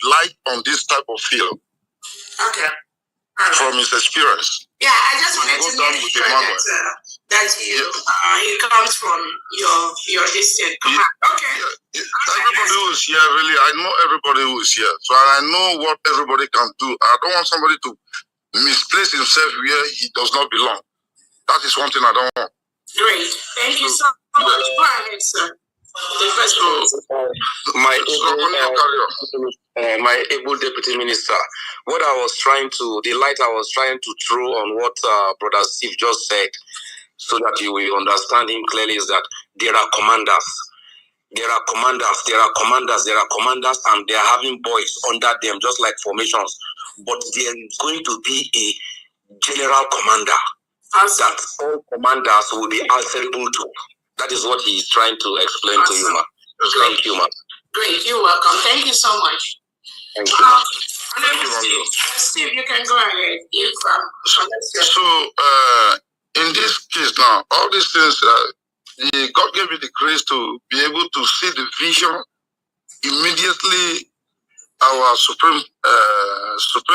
light on this type of field. Okay. From his experience. Yeah, I just wanted to make sure that he comes from your distant command. Okay. Everybody who is here, really, I know everybody who is here. So I know what everybody can do. I don't want somebody to misplace himself where he does not belong. That is one thing I don't want. Great. Thank you so much. Go ahead, sir. My able deputy minister, the light I was trying to throw on what Brother Steve just said, so that you will understand him clearly, is that there are commanders. There are commanders, and they are having boys under them, just like formations. But there is going to be a general commander that all commanders will be answerable to. That is what he is trying to explain to you, ma. Thank you, ma. Great, you're welcome. Thank you so much. Thank you. Steve, you can go ahead. In this case now, all these things, God gave me the grace to be able to see the vision immediately. Our supreme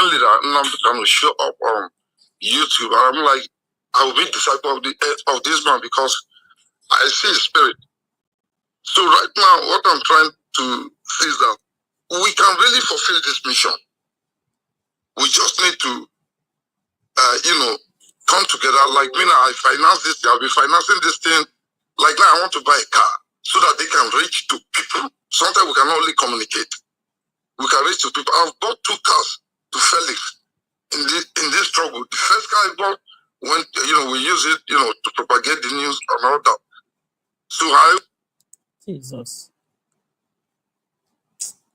leader Nnamdi will show up on YouTube, and I'm like, I will be disciple of this man because I see his spirit. So right now, what I'm trying to say is that we can really fulfill this mission. We just need to, come together. Like me now, I finance this thing. I'll be financing this thing. Like now, I want to buy a car so that they can reach to people. Sometimes we can only communicate. We can reach to people. I've bought 2 cars to Felix in this struggle. The first car I bought, when we use it, to propagate the news and all that. So Jesus.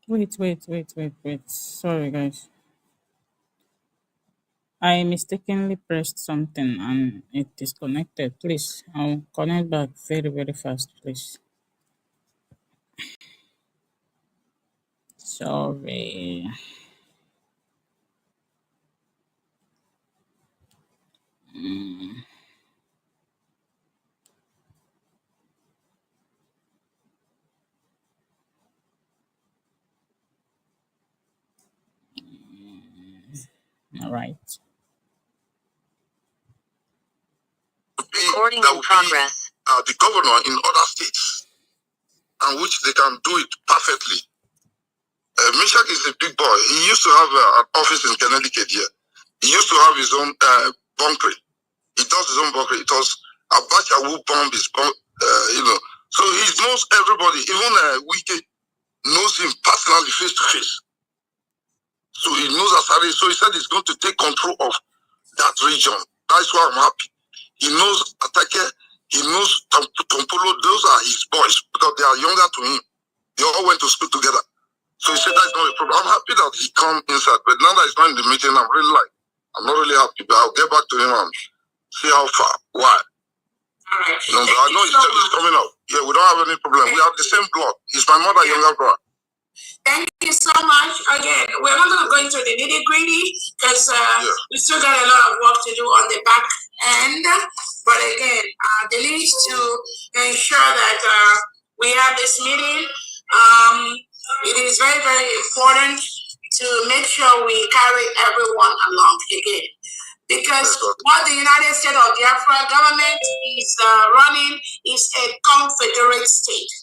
Wait. Sorry, guys. I mistakenly pressed something and it disconnected. Please, I'll connect back very, very fast, please. Sorry. All right. Recording in progress. The governor in other states, and which they can do it perfectly. Mishak is a big boy. He used to have an office in Connecticut here. He used to have his own bunker. He does his own bunker. It was Abacha who bombed his So he knows everybody. Even Wike knows him personally, face to face. So he knows Asari. So he said he's going to take control of that region. That's why I'm happy. He knows Atake. He knows Tompolo. Those are his boys because they are younger to him. They all went to school together. So he said that's not a problem. I'm happy that he come inside, but now that he's not in the meeting, I'm not really happy. But I'll get back to him and see how far. Why? All right. I know he's coming up. Yeah, we don't have any problem. We have the same blood. He's my mother, younger brother. Thank you so much. Again, we're not going to go into the nitty-gritty because we still got a lot of work to do on the back end. But again, the need to ensure that we have this meeting. It is very, very important to make sure we carry everyone along again. Because what the United States of Biafra government is running is a confederate state.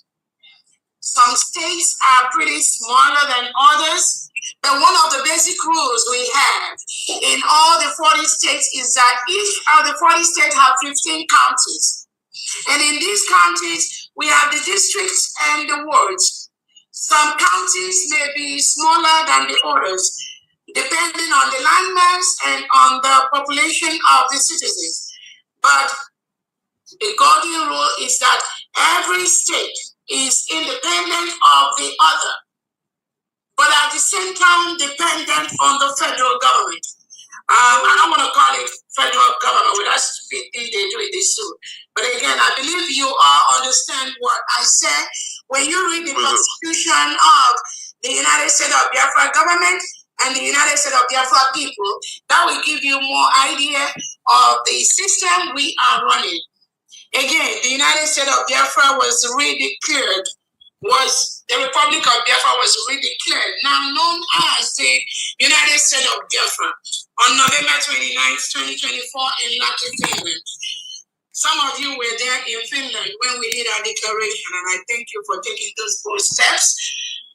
Some states are pretty smaller than others, but one of the basic rules we have in all the 40 states is that each of the 40 states have 15 counties. And in these counties, we have the districts and the wards. Some counties may be smaller than the others, depending on the landmass and on the population of the citizens. But the golden rule is that every state is independent of the other, but at the same time dependent on the federal government. I don't want to call it federal government with that stupid thing they do in this suit. But again, I believe you all understand what I said. When you read the Constitution of the United States of Biafra government and the United States of Biafra people, that will give you more idea of the system we are running. Again, the United States of Biafra was redeclared, was the Republic of Biafra was redeclared, now known as the United States of Biafra, on November 29, 2024 in Lahti, Finland. Some of you were there in Finland when we did our declaration, and I thank you for taking those bold steps,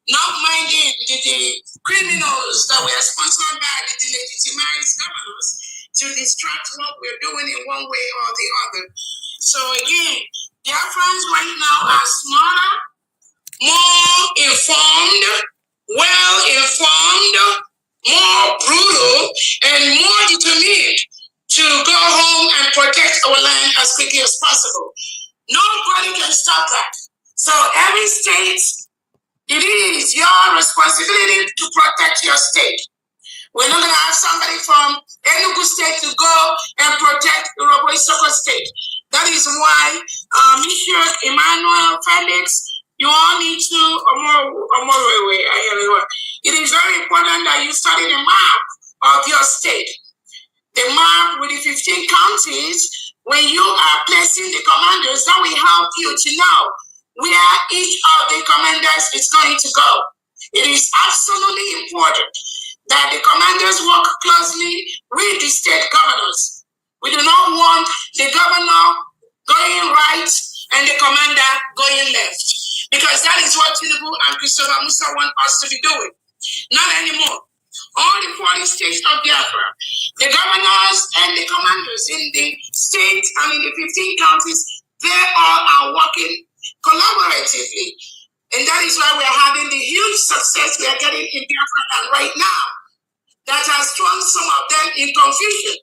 not minding the criminals that were sponsored by the delegitimized governors to distract what we're doing in one way or the other. So again, Biafrans right now are smarter, more informed, well-informed, more brutal, and more determined to go home and protect our land as quickly as possible. Nobody can stop that. So every state, it is your responsibility to protect your state. We're not going to have somebody from Enugu State to go and protect Urhobo Isoko State. That is why Monsieur Emmanuel Felix, you all need to, it is very important that you study the map of your state. The map with the 15 counties, when you are placing the commanders, that will help you to know where each of the commanders is going to go. It is absolutely important that the commanders work closely with the state governors. We do not want the governor going right and the commander going left, because that is what Tinubu and Christopher Musa want us to be doing. Not anymore. All the 40 states of Biafra, the governors and the commanders in the states and in the 15 counties, they all are working collaboratively. And that is why we are having the huge success we are getting in Biafra right now that has thrown some of them in confusion.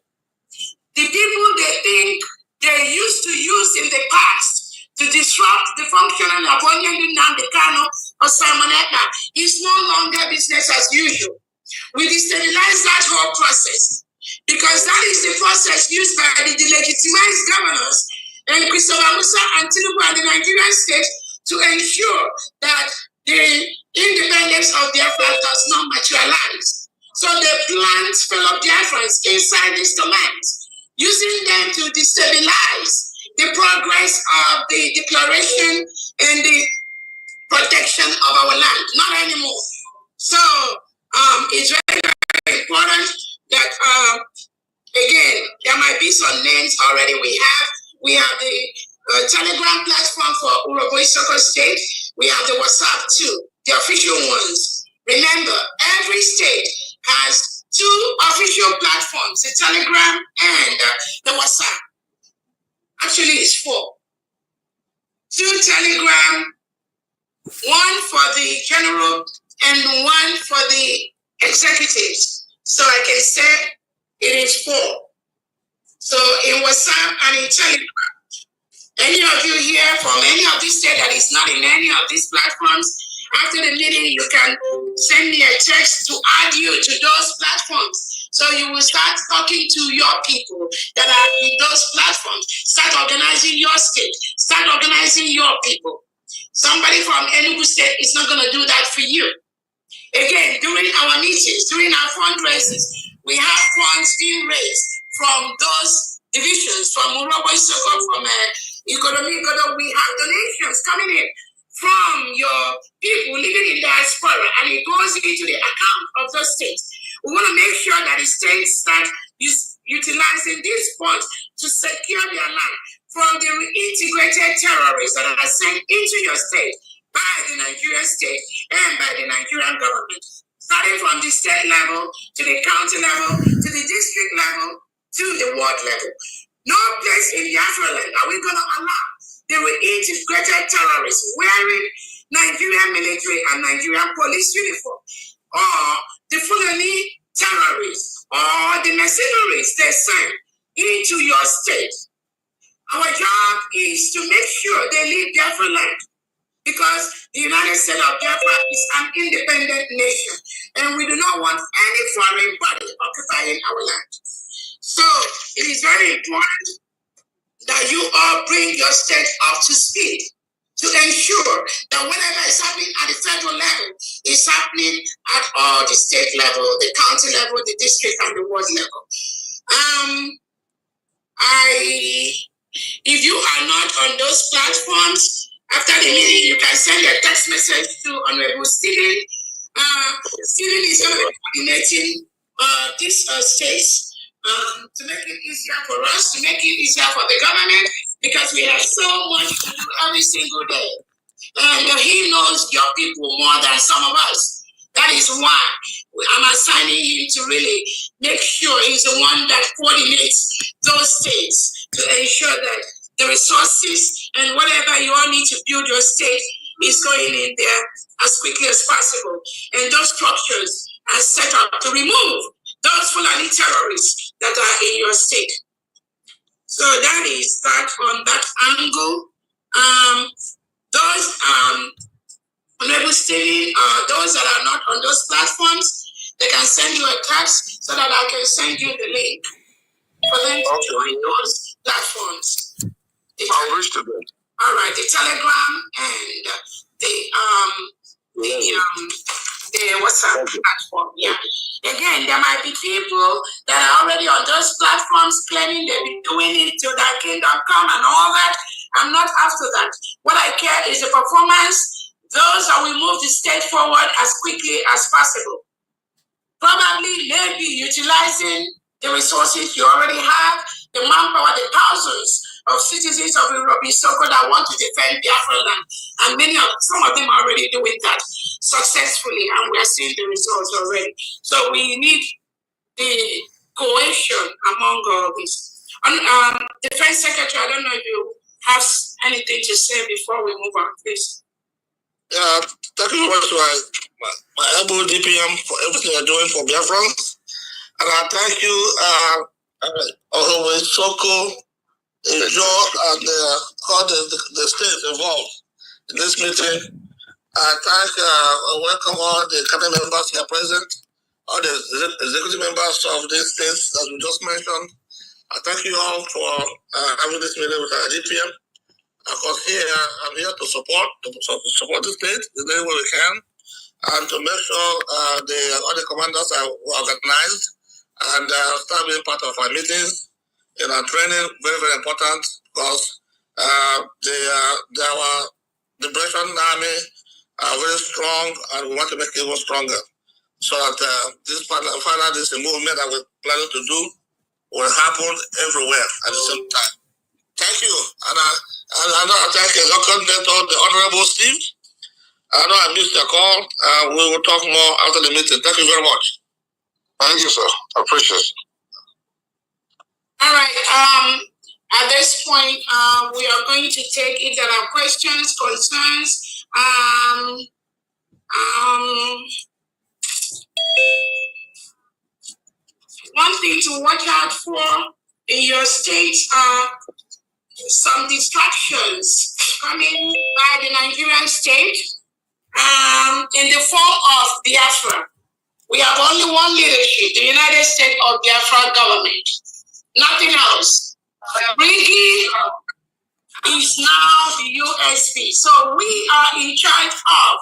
The people they think they used to use in the past to disrupt the functioning of Onyedi Nnamdi Kanu or Simon Ekpa is no longer business as usual. We destabilize that whole process because that is the process used by the delegitimized governors and Christopher Musa and Tinubu and the Nigerian state to ensure that the independence of Biafra does not materialize. So they plant fellow Biafrans inside these commands, using them to destabilize the progress of the declaration and the protection of our land. Not anymore. So it's very, very important that, again, there might be some names already we have. We have the Telegram platform for Urhobo Isoko State. We have the WhatsApp too, the official ones. Remember, every state has 2 official platforms, the Telegram and the WhatsApp. Actually, it's 4. 2 Telegram, 1 for the general and 1 for the executives. So I can say it is 4. So in WhatsApp and in Telegram, any of you here from any of these states that is not in any of these platforms, after the meeting, you can send me a text to add you to those platforms. So you will start talking to your people that are in those platforms. Start organizing your state. Start organizing your people. Somebody from Enugu State is not going to do that for you. Again, during our meetings, during our fundraisers, we have funds being raised from those divisions, from Urhobo Isoko, from Igodomigodo. We have donations coming in from your people living in diaspora, and it goes into the account of those states. We want to make sure that the states start utilizing these funds to secure their land from the reintegrated terrorists that are sent into your state by the Nigerian state and by the Nigerian government, starting from the state level to the county level to the district level to the ward level. No place in Biafra land are we going to allow the reintegrated terrorists wearing Nigerian military and Nigerian police uniform, or the Fulani terrorists, or the mercenaries they send into your state. Our job is to make sure they leave Biafra land, because the United States of Biafra is an independent nation, and we do not want any foreign body occupying our land. So it is very important that you all bring your state up to speed to ensure that whatever is happening at the federal level is happening at all the state level, the county level, the district, and the ward level. If you are not on those platforms, After the meeting, you can send a text message to Honorable Stephen. Stephen is going to be coordinating these states to make it easier for us, to make it easier for the government, because we have so much to do every single day. And he knows your people more than some of us. That is why I'm assigning him to really make sure he's the one that coordinates those states to ensure that the resources and whatever you all need to build your state is going in there as quickly as possible. And those structures are set up to remove those Fulani terrorists that are in your state. So that is that on that angle. Honorable Stephen, those that are not on those platforms, they can send you a text so that I can send you the link for them to join those platforms. I'll reach to them. All right, the Telegram and the WhatsApp platform. Yeah. Again, there might be people that are already on those platforms claiming they've been doing it till their kingdom come and all that. I'm not after that. What I care is the performance. Those that will move the state forward as quickly as possible. Probably maybe utilizing the resources you already have, the manpower, the thousands of citizens of Urhobo Isoko that want to defend Biafra land. And some of them are already doing that successfully, and we are seeing the results already. So we need the cohesion among all this. Defense Secretary, I don't know if you have anything to say before we move on, please. Thank you very much to my able DPM for everything you're doing for Biafrans. And I thank you, Urhobo Isoko, Joe, and all the states involved in this meeting. I thank welcome all the cabinet members here present, all the executive members of these states that we just mentioned. I thank you all for having this meeting with our DPM. Of course, I'm here to support the state in any way we can, and to make sure all the commanders are organized and start being part of our meetings. Training very, very important, because our liberation army are very strong, and we want to make it even stronger. So that this is a movement that we're planning to do will happen everywhere at the same time. Thank you. And I know I thank the coordinator, the Honorable Steve. I know I missed your call. We will talk more after the meeting. Thank you very much. Thank you, sir. I appreciate it. All right. At this point, we are going to take if there are questions, concerns. One thing to watch out for in your state are some distractions coming by the Nigerian state in the form of Biafra. We have only one leadership, the United States of Biafra government, nothing else. Brigi is now the USB. So we are in charge of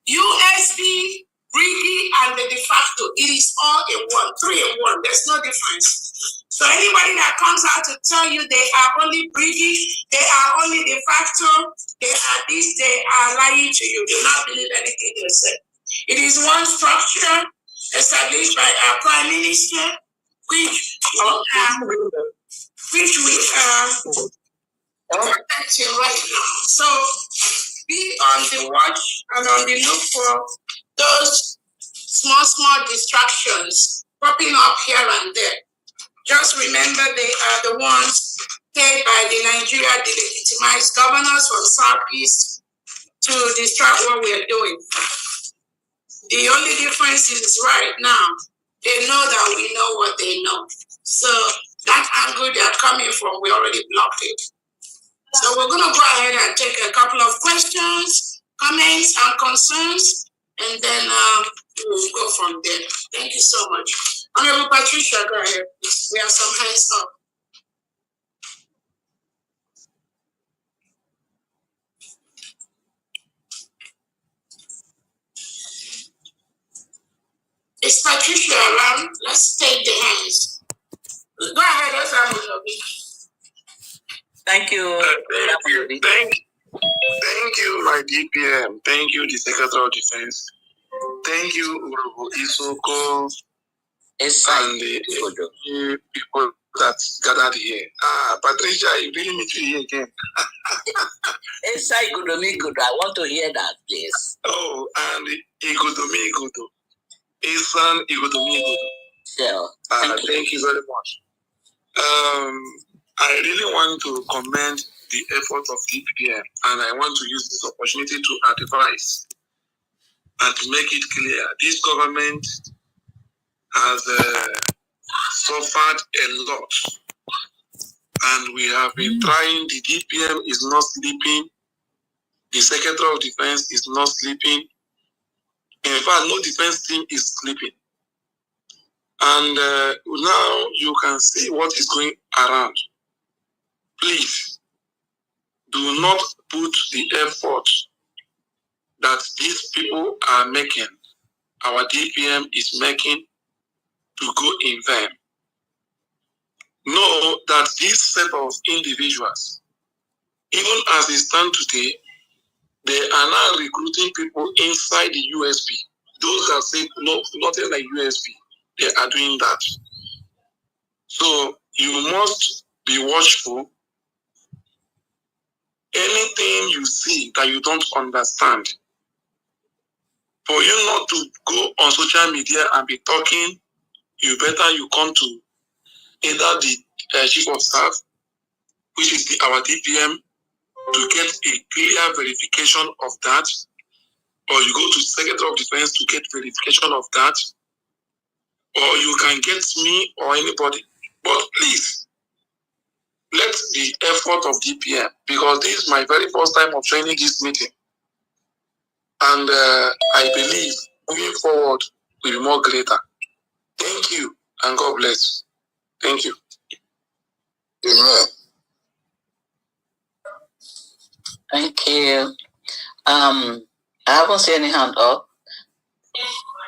USB, Brigi, and the de facto. It is all in one, 3 in 1. There's no difference. So anybody that comes out to tell you they are only Brigi, they are only de facto, they are this, they are lying to you. Do not believe anything they say. It is one structure established by our Prime Minister, which we are protecting right now. So be on the watch and on the look for those small distractions popping up here and there. Just remember they are the ones paid by the Nigeria delegitimized governors from Southeast to distract what we are doing. The only difference is right now, they know that we know what they know. So that angle they are coming from, we already blocked it. So we're going to go ahead and take a couple of questions, comments, and concerns, and then we'll go from there. Thank you so much. Honorable Patricia, go ahead. We have some hands up. Is Patricia around? Let's take the hands. Go ahead, let's have a look. Thank you. Thank you, my DPM. Thank you, the Secretary of Defense. Thank you, Urhobo Isoko, and the people that gathered here. Patricia, you really need to hear again. Igodomigodo, I want to hear that, please. Oh, and Igodomigodo. Igodomigodo. Sure. Thank you very much. I really want to commend the effort of DPM, and I want to use this opportunity to advise and to make it clear. This government has suffered a lot, and we have been trying. The DPM is not sleeping. The Secretary of Defense is not sleeping. In fact, no defense team is sleeping. And now you can see what is going around. Please, do not put the effort that these people are making, our DPM is making, to go in vain. Know that this set of individuals, even as they stand today, they are now recruiting people inside the USB. Those that say no, nothing like USB, they are doing that. So you must be watchful. Anything you see that you don't understand, for you not to go on social media and be talking, you come to either the chief of staff, which is our DPM, to get a clear verification of that, or you go to Secretary of Defense to get verification of that, or you can get me or anybody. But please, let the effort of DPM, because this is my very first time of training this meeting, and I believe moving forward will be more greater. Thank you, and God bless. Thank you. Amen. Thank you. I haven't seen any hand up.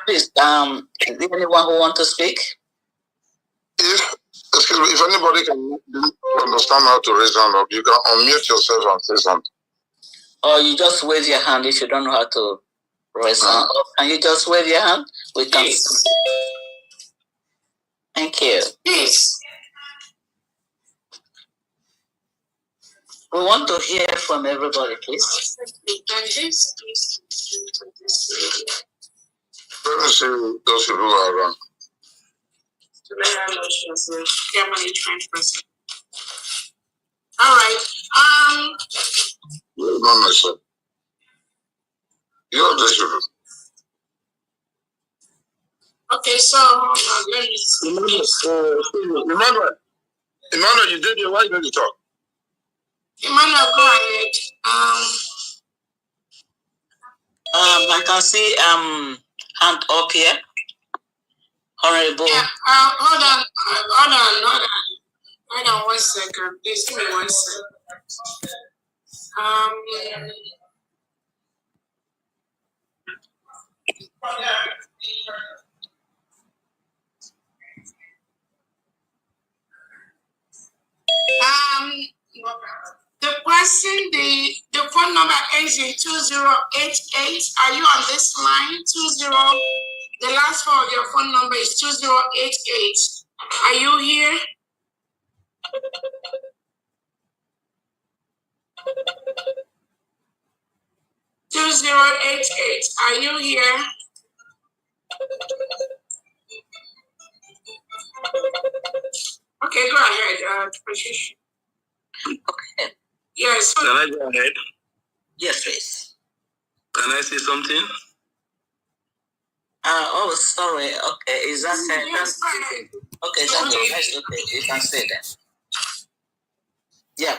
Please, is there anyone who wants to speak? Excuse me, if anybody can understand how to raise hand up, you can unmute yourself and say something. Or you just wave your hand if you don't know how to raise hand up. Can you just wave your hand? We can. Yes. Thank you. Yes. We want to hear from everybody, please. Let me see those people who are around. All right. Not myself. You're the children. Okay, so let me see. Emmanuel, you did your why did you talk? Emmanuel, go ahead. I can see hand up here. Honorable. Yeah, hold on 1 second. Please give me 1 second. The person, the phone number ends in 2088. Are you on this line? The last four of your phone number is 2088. Are you here? Are you here? Okay, go ahead, Patricia. Okay. Yes. Can I go ahead? Yes, please. Can I say something? Oh, sorry. Okay, is that yes, okay, that's okay. You can say that. Yeah.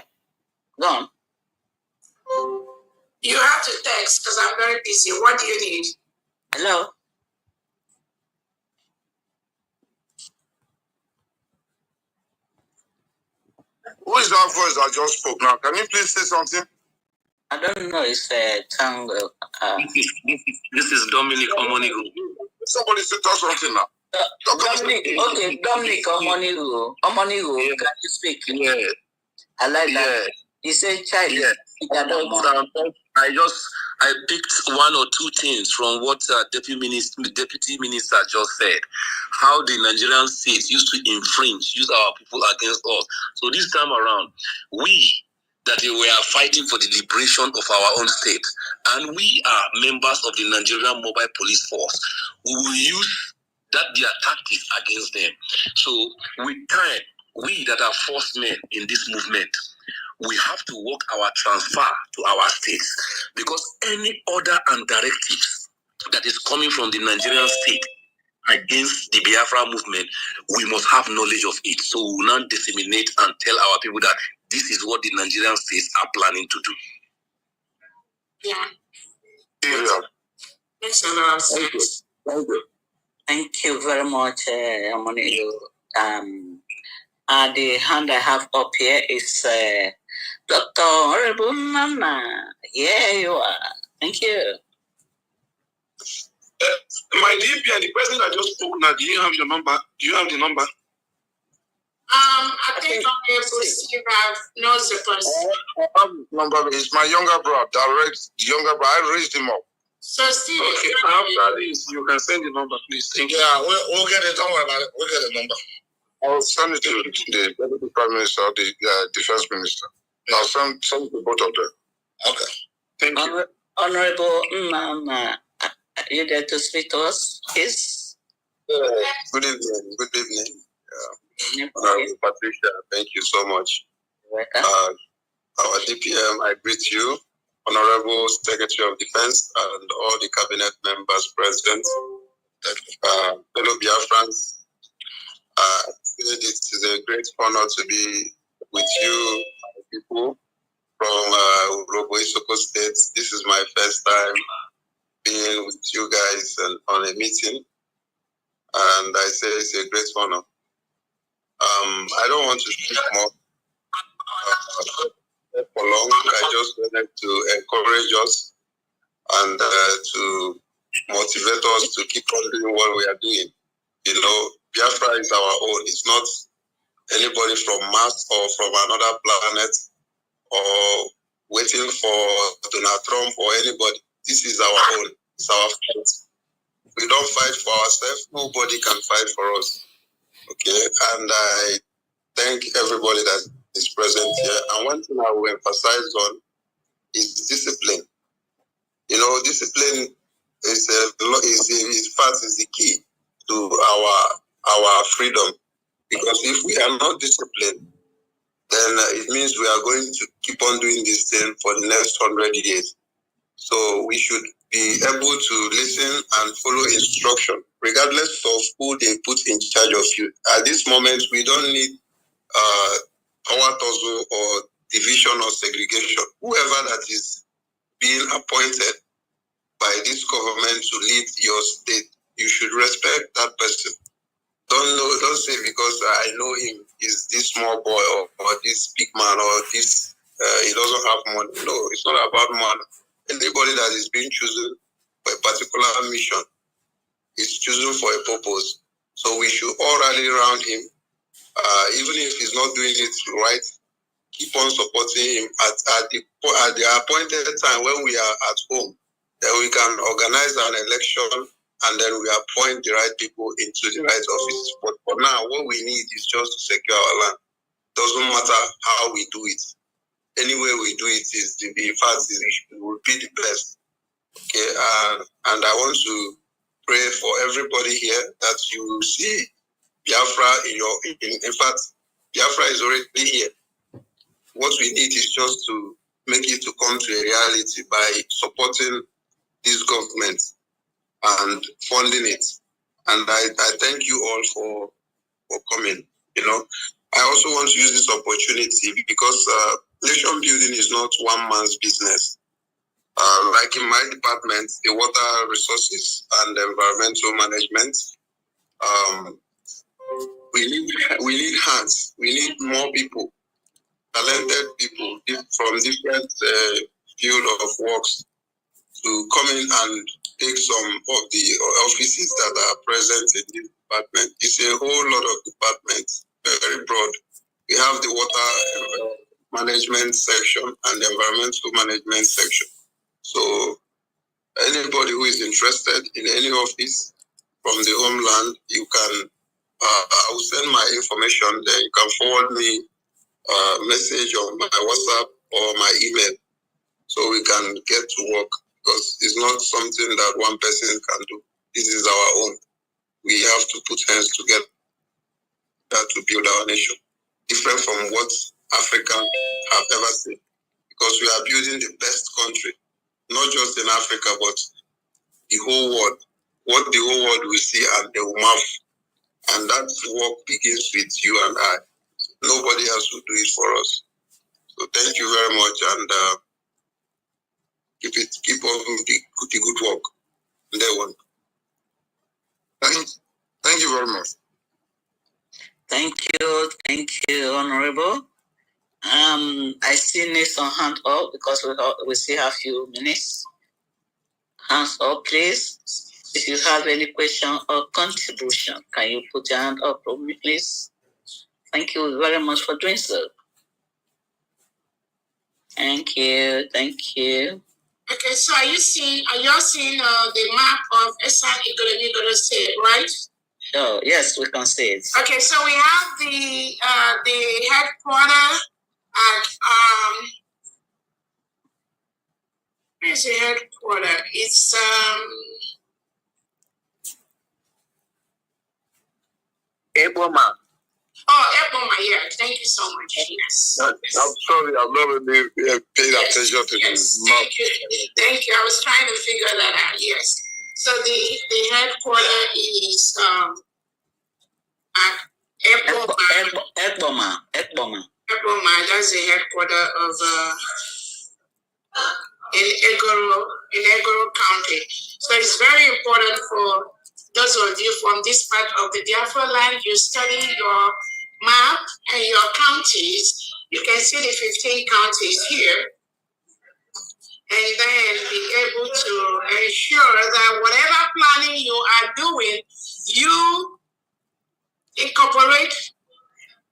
Go on. You have to text because I'm very busy. What do you need? Hello. Who is that voice that just spoke now? Can you please say something? I don't know. It's Tango. This is Dominic Omonigo. Somebody say something now. Dominic. Okay, Dominic Omonigo. Omonigo. Yeah. Can you speak? Yeah. I like that. He said child. Yeah. I picked one or two things from what Deputy Minister just said. How the Nigerian states used to use our people against us. So this time around, we that we are fighting for the liberation of our own state, and we are members of the Nigerian Mobile Police Force. We will use their tactics against them. So with time, we that are force men in this movement, we have to work our transfer to our states, because any order and directives that is coming from the Nigerian state against the Biafra movement, we must have knowledge of it. So we will not disseminate and tell our people that this is what the Nigerian states are planning to do. Yeah. Makes a lot of sense. Thank you very much, Amoniyo. The hand I have up here is Dr. Urhobo Nana. Yeah, you are. Thank you. My DP and the person I just spoke now, do you have your number? Do you have the number? I think I'm able to see that knows the person. Number is my younger brother. I raised him up. So Steve, okay, after this, you can send the number, please. Thank you. Yeah, we'll get it. Don't worry about it. We'll get the number. I'll send it to the Deputy Prime Minister, the Defense Minister. I'll send it to both of them. Okay. Thank you. Honorable Nana, are you there to speak to us? Yes. Good evening. Good evening. Patricia, thank you so much. Welcome. Our DPM, I greet you, Honorable Secretary of Defense, and all the cabinet members present, fellow Biafrans. It is a great honor to be with you, people from Urhobo Isoko State. This is my first time being with you guys on a meeting, and I say it's a great honor. I don't want to speak more for long. I just wanted to encourage us and to motivate us to keep on doing what we are doing. You know, Biafra is our own. It's not anybody from Mars or from another planet or waiting for Donald Trump or anybody. This is our own. It's our fight. We don't fight for ourselves. Nobody can fight for us. Okay, and I thank everybody that is present here. And one thing I will emphasize on is discipline. You know, discipline is the key to our freedom. Because if we are not disciplined, then it means we are going to keep on doing this thing for the next 100 years. So we should be able to listen and follow instruction, regardless of who they put in charge of you. At this moment, we don't need power tussle or division or segregation. Whoever that is being appointed by this government to lead your state, you should respect that person. Don't say because I know him is this small boy or this big man or this he doesn't have money. No, it's not about money. Anybody that is being chosen for a particular mission is chosen for a purpose. So we should all rally around him. Even if he's not doing it right, keep on supporting him at the appointed time when we are at home. Then we can organize an election and then we appoint the right people into the right offices. But for now, what we need is just to secure our land. Doesn't matter how we do it. Any way we do it it will be the best. Okay, and I want to pray for everybody here that you will see Biafra in fact, Biafra is already here. What we need is just to make it to come to a reality by supporting this government and funding it. And I thank you all for coming. You know, I also want to use this opportunity because nation building is not one man's business. Like in my department, the water resources and environmental management, we need hands. We need more people, talented people from different field of works to come in and take some of the offices that are present in this department. It's a whole lot of departments, very broad. We have the water management section and the environmental management section. So anybody who is interested in any of this from the homeland, you can, I will send my information, then you can forward me a message on my WhatsApp or my email so we can get to work, because it's not something that one person can do. This is our own. We have to put hands together to build our nation, different from what Africa have ever seen, because we are building the best country, not just in Africa, but the whole world. What the whole world will see and they will marvel. And that work begins with you and I. Nobody else will do it for us. So thank you very much, and keep on the good work. Thank you very much. Thank you, Honorable. I still need some hand up because we still have a few minutes. Hands up, please. If you have any question or contribution, can you put your hand up for me, please? Thank you very much for doing so. Thank you. Okay, so are you seeing the map of Igodomigodo State, right? Oh, yes, we can see it. Okay, so we have the headquarters at where's the headquarters? It's Eboma. Oh, Eboma, yeah. Thank you so much. Yes. I'm sorry, I've never really paid attention to this. map. Thank you. I was trying to figure that out. Yes. So the headquarters is at Eboma. Eboma, that's the headquarters of in Egoro County. So it's very important for those of you from this part of the Biafra land. You study your map and your counties. You can see the 15 counties here, and then be able to ensure that whatever planning you are doing, you incorporate.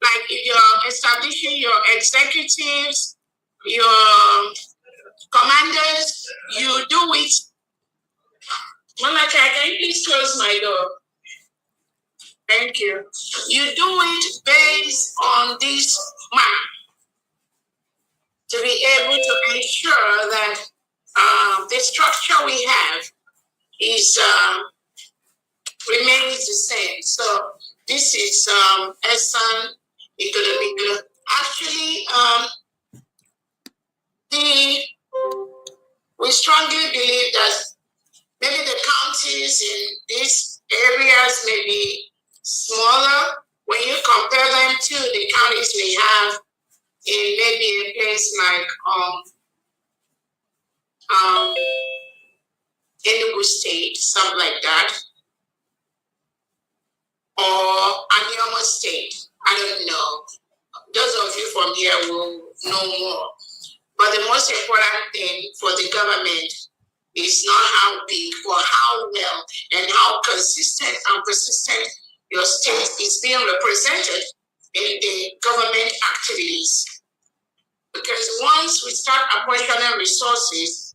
Like if you're establishing your executives, your commanders, you do it. Mama, can you please close my door? Thank you. You do it based on this map to be able to ensure that the structure we have is remains the same. So this is Esan Igodomigodo. Actually, we strongly believe that maybe the counties in these areas may be smaller when you compare them to the counties we have in maybe a place like Enugu State, something like that, or Anioma State. I don't know. Those of you from here will know more. But the most important thing for the government is not how big, but how well and how consistent and persistent your state is being represented in the government activities. Because once we start apportioning resources,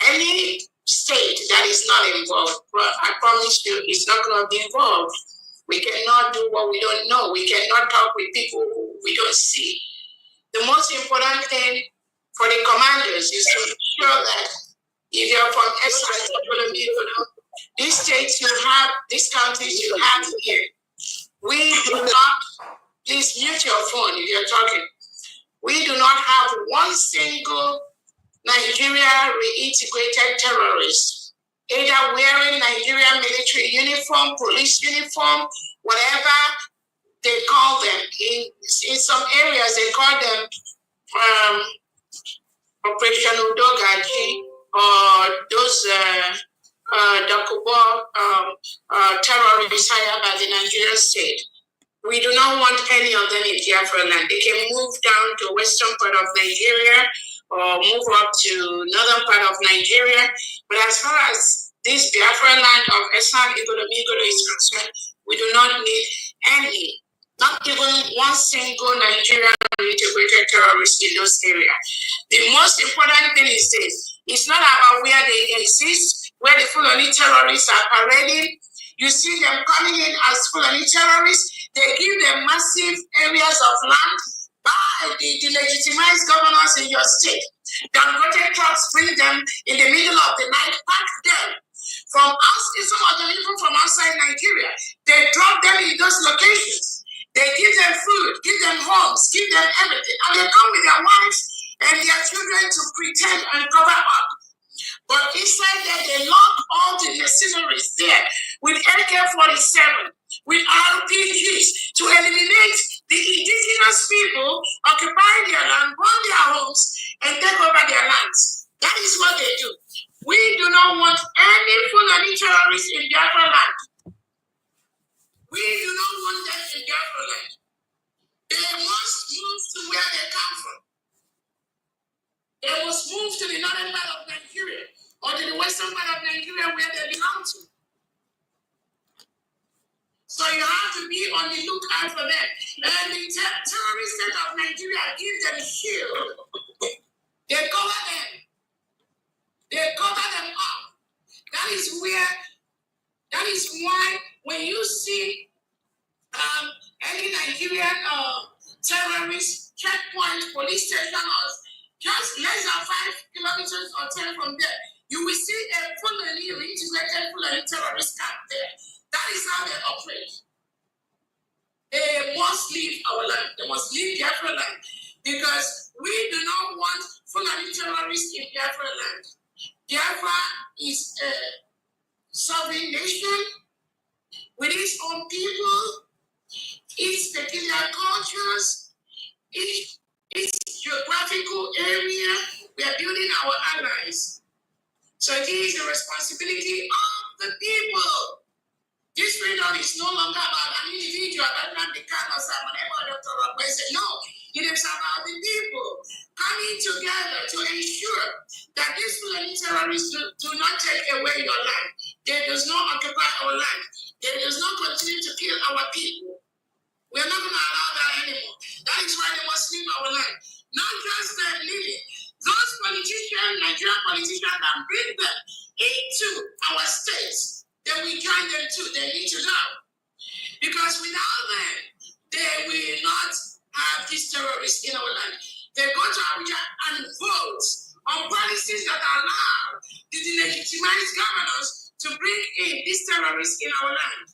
any state that is not involved, I promise you, is not going to be involved. We cannot do what we don't know. We cannot talk with people who we don't see. The most important thing for the commanders is to ensure that if you're from Esan, these states you have, these counties you have here, we do not, please mute your phone if you're talking. We do not have one single Nigeria reintegrated terrorist, either wearing Nigerian military uniform, police uniform, whatever they call them. In some areas, they call them Operation Udogaji, or those Dakubo terrorists hired by the Nigerian state. We do not want any of them in Biafra land. They can move down to western part of Nigeria or move up to northern part of Nigeria. But as far as this Biafra land of Esan Igodomigodo is concerned, we do not need any, not even one single Nigerian integrated terrorists in those areas. The most important thing is this. It's not about where they exist, where the Fulani terrorists are parading. You see them coming in as Fulani terrorists. They give them massive areas of land by the delegitimized governors in your state. Dangote trucks bring them in the middle of the night, pack them from us, some of them even from outside Nigeria. They drop them in those locations. They give them food, give them homes, give them everything. And they come with their wives and their children to pretend and cover up. But inside there, they lock all the mercenaries there with AK-47, with RPGs to eliminate the indigenous people, occupy their land, burn their homes, and take over their lands. That is what they do. We do not want any Fulani terrorists in Biafra land. We do not want them in Biafra land. They must move to where they come from. They must move to the northern part of Nigeria or to the western part of Nigeria where they belong to. So you have to be on the lookout for them. And the terrorist state of Nigeria gives them shield. They cover them. They cover them up. That is why when you see any Nigerian terrorist checkpoint, police station, or just less than 5 kilometers or 10 from there, you will see a fully integrated Fulani terrorist camp there. That is how they operate. They must leave our land. They must leave Biafra land because we do not want Fulani terrorists in Biafra land. Biafra is a sovereign nation with its own people, its peculiar cultures, its geographical area. We are building our allies. So it is the responsibility of the people. This freedom is no longer about an individual that can become a no, it is about the people coming together to ensure that these Fulani terrorists do not take away your land. They does not occupy our land. They does not continue to kill our people. We are not going to allow that anymore. That is why they must leave our land. Not just them leaving. Those politicians, Nigerian politicians that bring them into our states, then we join them too. They need to know. Because without them, they will not have these terrorists in our land. They go to Abuja and vote on policies that allow the delegitimized governors to bring in these terrorists in our land.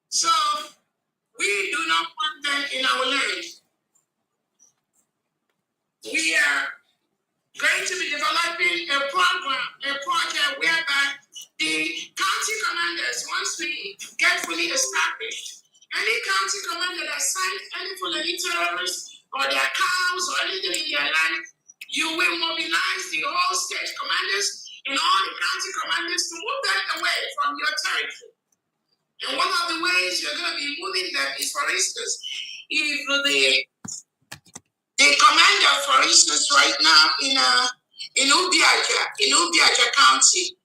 So, we do not want them in our land. We are going to be developing a project whereby the county commanders, once we get fully established, any county commander that signs any Fulani terrorists or their cows or anything in their land, you will mobilize the whole state commanders and all the county commanders to move them away from your territory. And one of the ways you're going to be moving them is, for instance, if the commander, for instance, right now in Ubiaja County,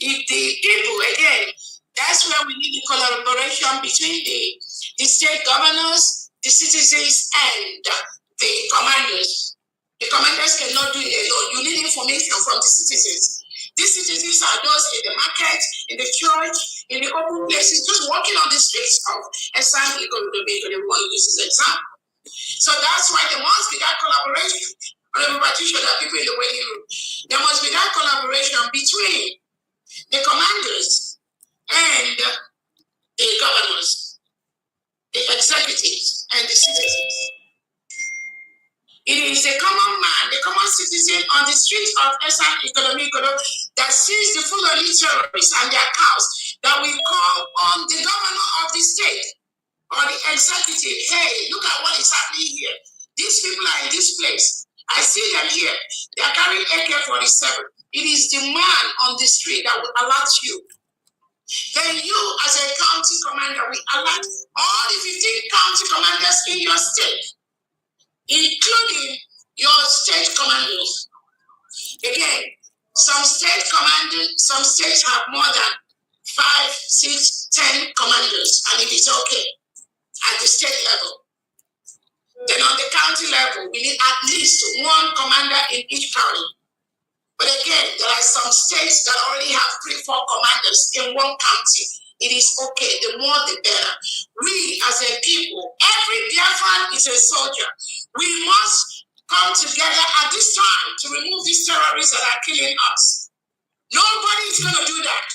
if the people, again, that's where we need the collaboration between the state governors, the citizens, and the commanders. The commanders cannot do it alone. You need information from the citizens. These citizens are those in the market, in the church, in the open places, just walking on the streets of Igodomigodo. They want to use this example. So that's why there must be that collaboration. Everybody should have people in the waiting room. There must be that collaboration between the commanders and the governors, the executives, and the citizens. It is a common man, the common citizen on the streets of Igodomigodo that sees the Fulani terrorists and their cows that will call on the governor of the state or the executive. Hey, look at what is happening here. These people are in this place. I see them here. They are carrying AK-47. It is the man on the street that will alert you. Then you, as a county commander, will alert all the 15 county commanders in your state, including your state commanders. Again, some states have more than 5, 6, 10 commanders, and it is okay at the state level. Then on the county level, we need at least one commander in each county. But again, there are some states that already have 3-4 commanders in one county. It is okay. The more, the better. We, as a people, every Biafran is a soldier. We must come together at this time to remove these terrorists that are killing us. Nobody is going to do that.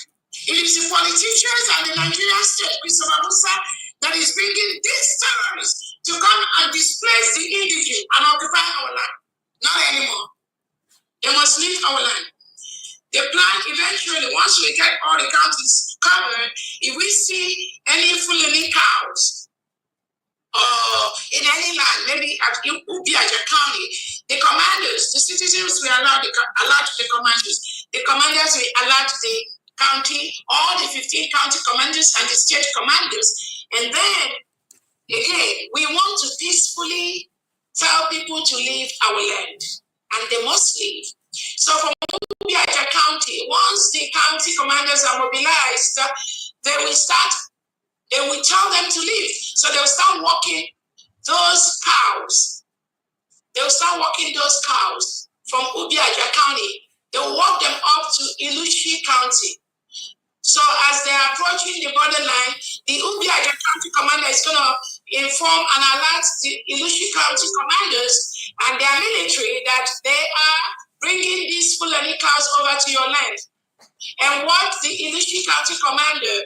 It is the politicians and the Nigerian state, Christopher Musa, that is bringing these terrorists to come and displace the indigent and occupy our land. Not anymore. They must leave our land. The plan eventually, once we get all the counties covered, if we see any Fulani cows or in any land, maybe at Ubiaja County, the commanders, the citizens will allow the commanders. The commanders will allow the county, all the 15 county commanders and the state commanders. And then, again, we want to peacefully tell people to leave our land. And they must leave. So from Ubiaja County, once the county commanders are mobilized, they will tell them to leave. So they'll start walking those cows. They'll start walking those cows from Ubiaja County. They'll walk them up to Ilushi County. So as they are approaching the borderline, the Ubiaja County commander is going to inform and alert the Ilushi County commanders and their military that they are bringing these Fulani cows over to your land. And what the Ilushi County commander,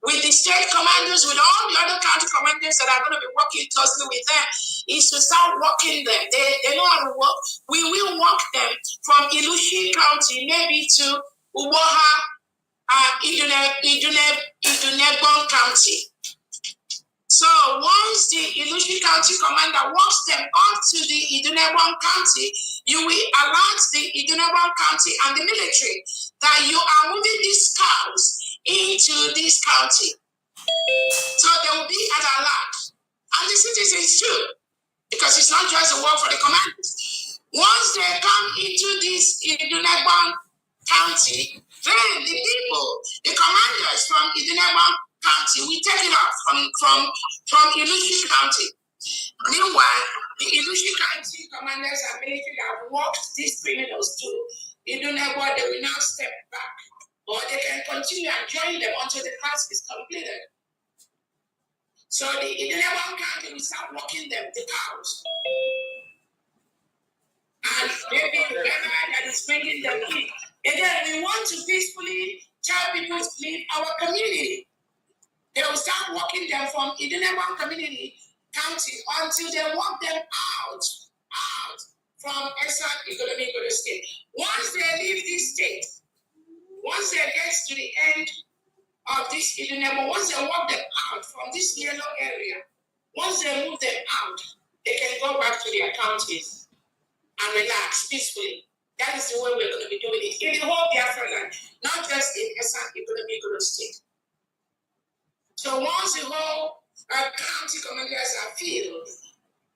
with the state commanders, with all the other county commanders that are going to be working closely with them, is to start walking them. They know how to walk. We will walk them from Ilushi County, maybe to Uboha, Idunebon County. So once the Ilushi County commander walks them up to the Idunebon County, you will alert the Idunebon County and the military that you are moving these cows into this county. So they will be at alert. And the citizens too, because it's not just a work for the commanders. Once they come into this Idunebon County, then the people, the commanders from Idunebon County, we take it off from Ilushi County. Meanwhile, the Ilushi County commanders and military have walked these criminals to Idunebon. They will now step back, or they can continue and join them until the task is completed. So the Idunebon County will start walking them, the cows. And maybe whoever that is bringing them in. Again, we want to peacefully tell people to leave our community. They will start walking them from Idunebon Community County until they walk them out from Igodomigodo State. Once they leave this state, once they get to the end of this Idunebon, once they walk them out from this yellow area, once they move them out, they can go back to their counties and relax peacefully. That is the way we're going to be doing it in the whole Biafra land, not just in Igodomigodo State. So once the whole county commanders are filled,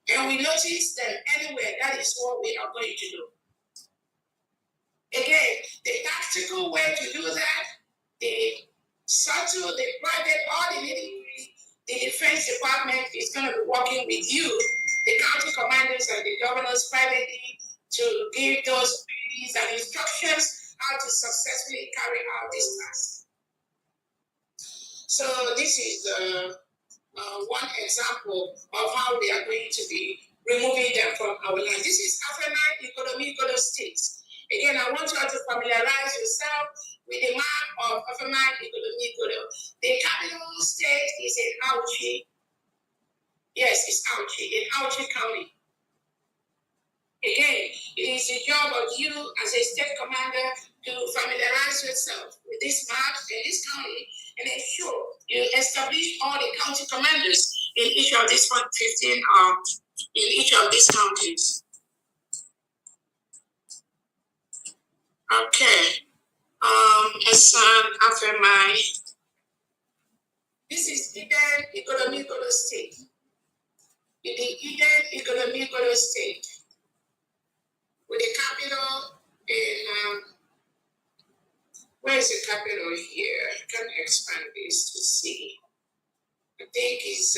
and we notice them anywhere, that is what we are going to do. Again, the tactical way to do that, the subtle, the private, all the nitty-gritty, the defense department is going to be working with you, the county commanders and the governors privately, to give those duties and instructions how to successfully carry out this task. So this is one example of how we are going to be removing them from our land. This is Afemai Igodomigodo State. Again, I want you all to familiarize yourself with the map of Afemai Igodomigodo. The capital state is in Auchi. Yes, it's Auchi, in Auchi County. Again, it is the job of you as a state commander to familiarize yourself with this map and this county and ensure you establish all the county commanders in each of these 15 in each of these counties. Okay. Esan Afemai. This is Eden Igodomigodo State. The Eden Igodomigodo State, with the capital in where is the capital here? I can expand this to see. I think it's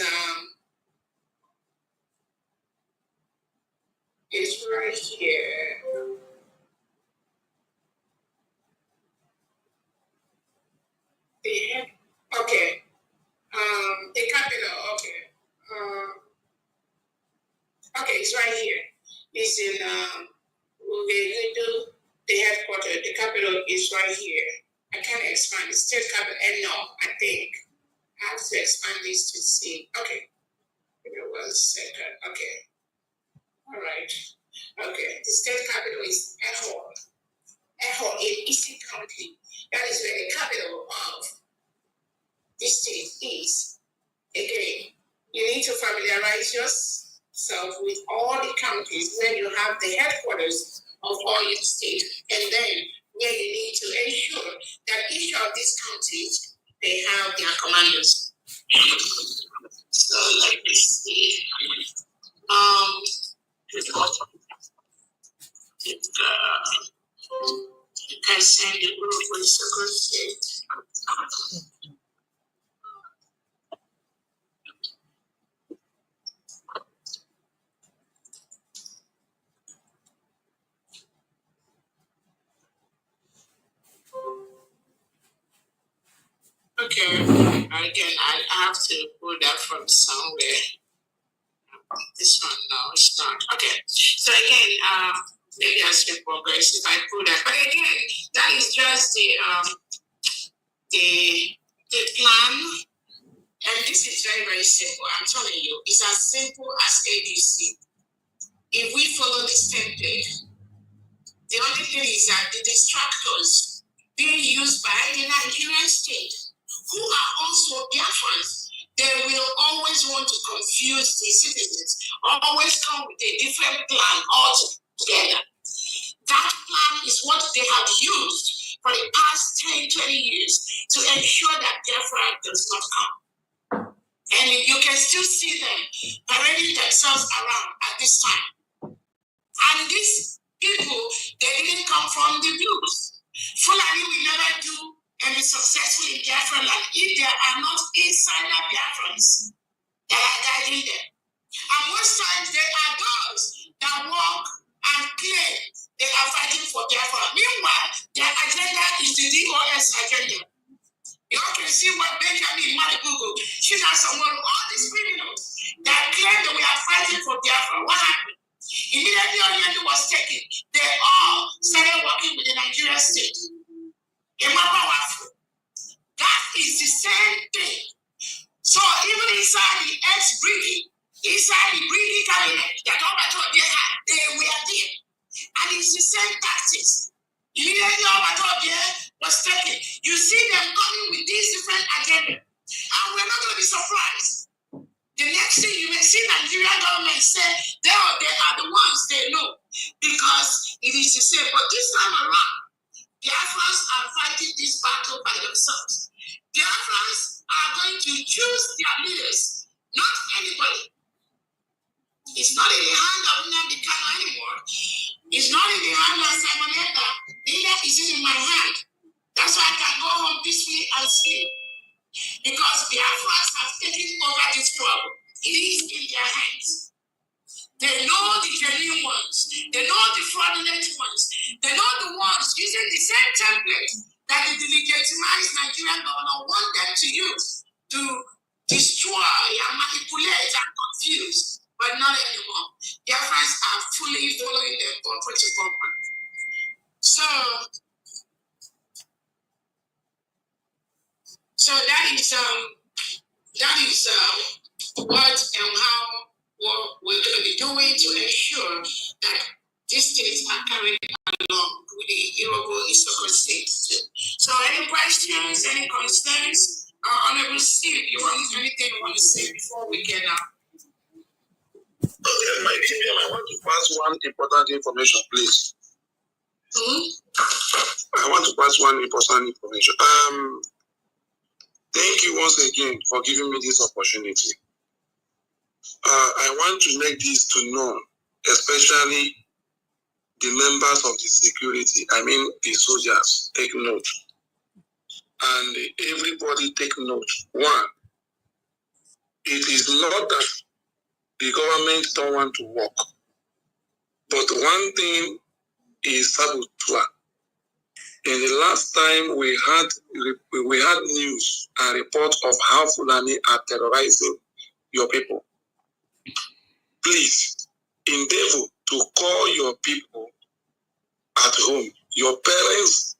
is right here. Okay. The capital, okay. Okay, it's right here. It's in Urhobo, the headquarters. The capital is right here. I can't expand the state capital. And no, I think I have to expand this to see. Okay. Give me 1 second. Okay. All right. Okay. The state capital is Urhobo in Eastern County. That is where the capital of the state is. Again, you need to familiarize yourself with all the counties where you have the headquarters of all your states, and then where you need to ensure that each of these counties, they have their commanders. So let me see. You can send the Urhobo Isoko state. Okay, again, I have to pull that from somewhere. This one, no, it's not. Okay, so again, maybe I should progress if I pull that. But again, that is just the plan, and this is very, very simple. I'm telling you, it's as simple as ABC. If we follow this template, the only thing is that the distractors being used by the Nigerian state, who are also Biafrans, they will always want to confuse the citizens, always come with a different plan altogether. That plan is what they have used for the past 10, 20 years to ensure that Biafra does not come. And you can still see them parading themselves around at this time. And these people, they didn't come from the blues. Fulani will never do and be successful in Biafra land if there are not insider Biafrans that are guiding them. And most times they are those that walk and claim they are fighting for Biafra. Meanwhile, their agenda is the DOS agenda. You all can see what Benjamin Malibugu, Shinasamoro, all these criminals that claim that we are fighting for Biafra. What happened? Immediately Onyelu was taken, they all started working with the Nigerian state. That is the same thing. So even inside the ex-Briggy, inside the Briggy cabinet, that all that they were there. And it's the same tactics. Immediately all that was taken. You see them coming with these different agendas. And we're not going to be surprised. The next thing you may see Nigerian government say, they are the ones they know, because it is the same. But this time around, Biafrans are fighting this battle by themselves. Biafrans are going to choose their leaders, not anybody. It's not in the hand of Nnamdi Kanu anymore. It's not in the hand of Simon Ekpa. Neither is it in my hand. That's why I can go home peacefully and sleep. Because Biafrans have taken over this problem. It is in their hands. They know the genuine ones. They know the fraudulent ones. They know the ones using the same template that the delegitimized Nigerian governor want them to use to destroy and manipulate and confuse. But not anymore. Biafrans are fully following them bumper to bumper. So that is what and how what we're going to be doing to ensure that these states are carried along with the Urhobo Isoko states. So any questions, any concerns? Honorable Steve, you want anything you want to say before we get out? Okay, my DM, I want to pass one important information, please. I want to pass one important information. Thank you once again for giving me this opportunity. I want to make this to know, especially the members of the security, I mean the soldiers, take note. And everybody take note. One, it is not that the government don't want to work. But one thing is saboteur. In the last time we had news and report of how Fulani are terrorizing your people. Please endeavor to call your people at home, your parents,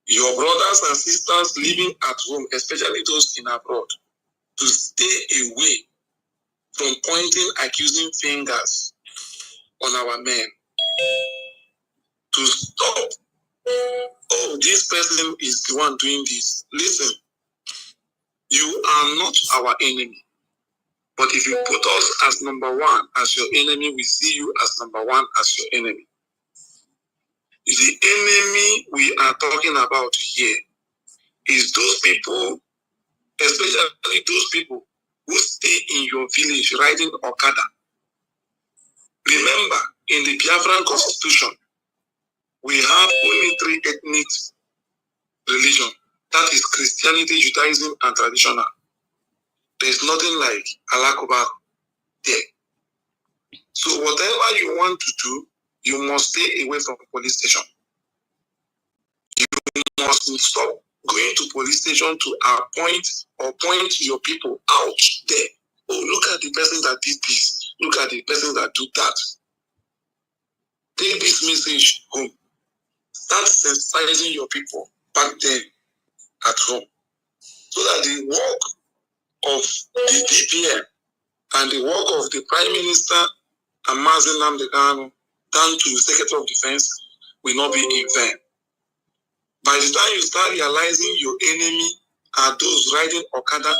your brothers and sisters living at home, especially those in abroad, to stay away from pointing accusing fingers on our men. To stop. Oh, this person is the one doing this. Listen, you are not our enemy. But if you put us as number one, as your enemy, we see you as number one as your enemy. The enemy we are talking about here is those people, especially those people who stay in your village riding Okada. Remember, in the Biafran constitution, we have only 3 ethnic religion. That is Christianity, Judaism, and traditional. There's nothing like Alakoba there. So whatever you want to do, you must stay away from the police station. You must stop going to police station to appoint or point your people out there. Oh, look at the person that did this. Look at the person that did that. Take this message home. Start sensitizing your people back then at home. So that the work of the DPM and the work of the Prime Minister and Mazen Namdekano down to the Secretary of Defense will not be in vain. By the time you start realizing your enemy are those riding Okada,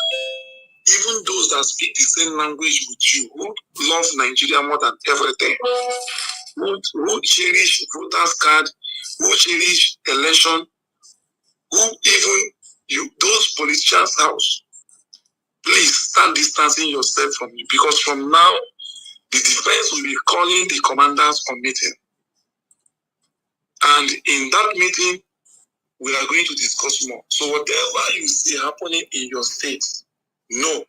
even those that speak the same language with you, who love Nigeria more than everything, who cherish voters card, who cherish election, who even you, those politicians' house, please start distancing yourself from you, because from now, the defense will be calling the commanders on meeting. And in that meeting, we are going to discuss more. So whatever you see happening in your state, know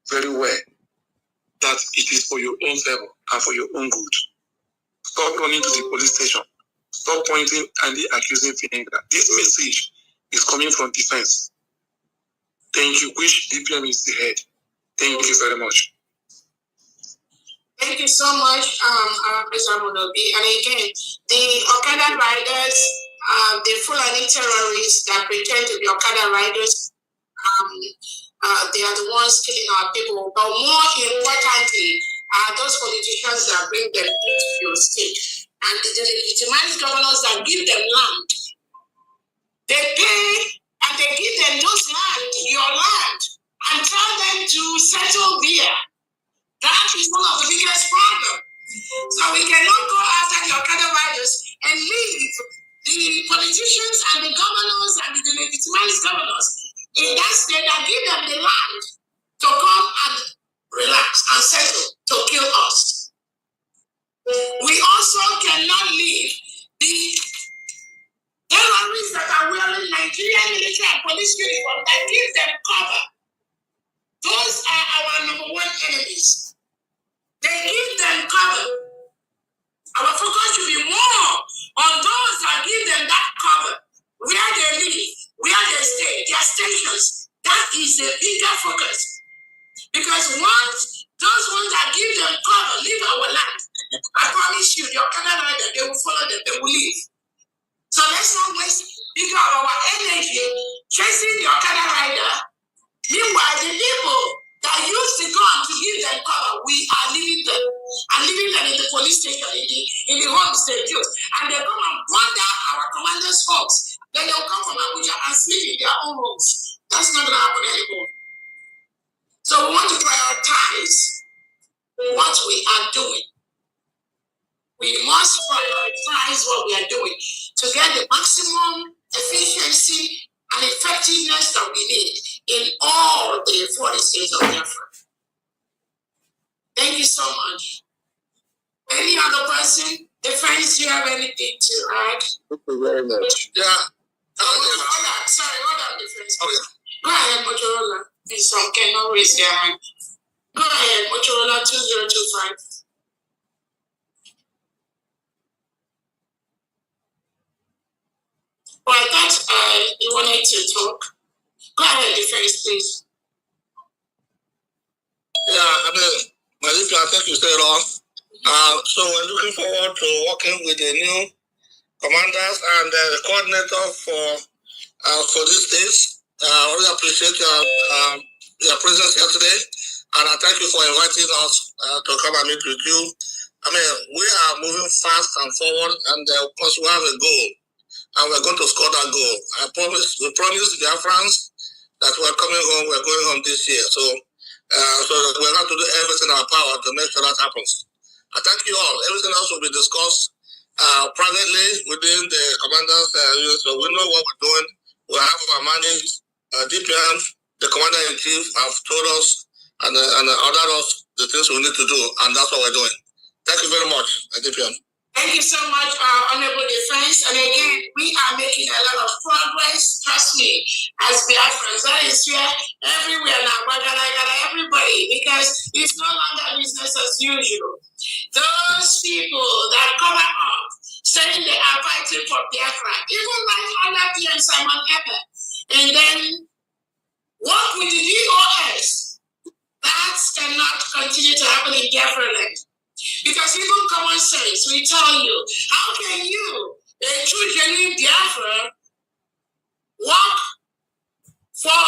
very well that it is for your own favor and for your own good. Stop running to the police station. Stop pointing and the accusing finger. This message is coming from defense. Thank you. Which DPM is the head? Thank you very much. Thank you so much, President Monobi. And again, the Okada riders, the Fulani terrorists that pretend to be Okada riders, they are the ones killing our people. But more importantly, those politicians that bring them into your state and the legitimate governors that give them land. They pay and they give them those land, your land, and tell them to settle there. That is one of the biggest problems. So we cannot go after the Okada riders and leave the politicians and the governors and the legitimate governors in that state that give them the land to come and relax and settle to kill us. We also cannot leave the terrorists that are wearing Nigerian military and police uniform that give them cover. Those are our number one enemies. They give them cover. Our focus should be more on those that give them that cover, where they live, where they stay, their stations. That is a bigger focus. Because once those ones that give them cover leave our land, I promise you, the Okada rider, they will follow them, they will leave. So let's not waste bigger of our energy chasing the Okada rider. Meanwhile, the people that use the gun to give them cover, we are leaving them. And leaving them in the police station, in the homes they built. And they come and wander our commanders' homes. Then they'll come from Abuja and sleep in their own homes. That's not going to happen anymore. So we want to prioritize what we are doing. We must prioritize what we are doing to get the maximum efficiency and effectiveness that we need in all the 40 states of Biafra. Thank you so much. Any other person? Defense, do you have anything to add? Thank you very much. Yeah. Hold on, Defense. Okay. Go ahead, Motorola. Some cannot raise their hand. Go ahead, Motorola 2025. But I thought you wanted to talk. Go ahead, defense, please. Yeah, I mean, I think you said it all. So we're looking forward to working with the new commanders and the coordinator for this stage. I really appreciate your presence here today, and I thank you for inviting us to come and meet with you. I mean, we are moving fast and forward, and of course we have a goal, and we're going to score that goal. We promised the Biafrans that we're coming home, we're going home this year. So we're going to do everything in our power to make sure that happens. I thank you all. Everything else will be discussed privately within the commanders. So we know what we're doing. We have our managed DPM, the commander-in-chief, have told us and ordered us the things we need to do, and that's what we're doing. Thank you very much, DPM. Thank you so much, Honorable Defense. And again, we are making a lot of progress. Trust me, as Biafrans, that is where everywhere now, everybody, because it's no longer business as usual. Those people that cover up, saying they are fighting for Biafra, even like Olapi and Simon Eber, and then work with the DOS, that cannot continue to happen in Biafra land. Because even common sense will tell you, how can you, a true genuine Biafra, work for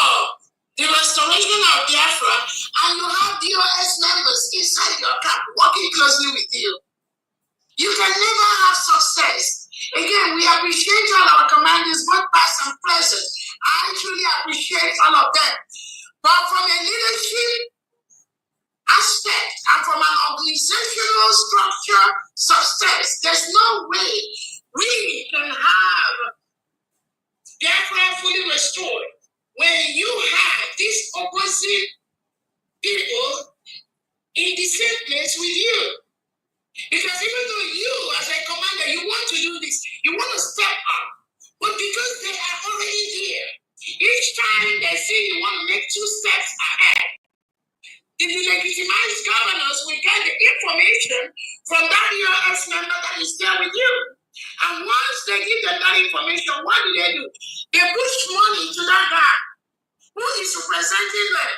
the restoration of Biafra and you have DOS members inside your camp working closely with you? You can never have success. Again, we appreciate all our commanders, both past and present. I truly appreciate all of them. But from a leadership aspect and from an organizational structure success, there's no way we can have Biafra fully restored when you have these opposite people in the same place with you. Because even though you, as a commander, you want to do this, you want to step up, but because they are already here, each time they see you want to make 2 steps ahead, the legitimized governors will get the information from that URS member that is there with you. And once they give them that information, what do? They push money to that guy who is representing them.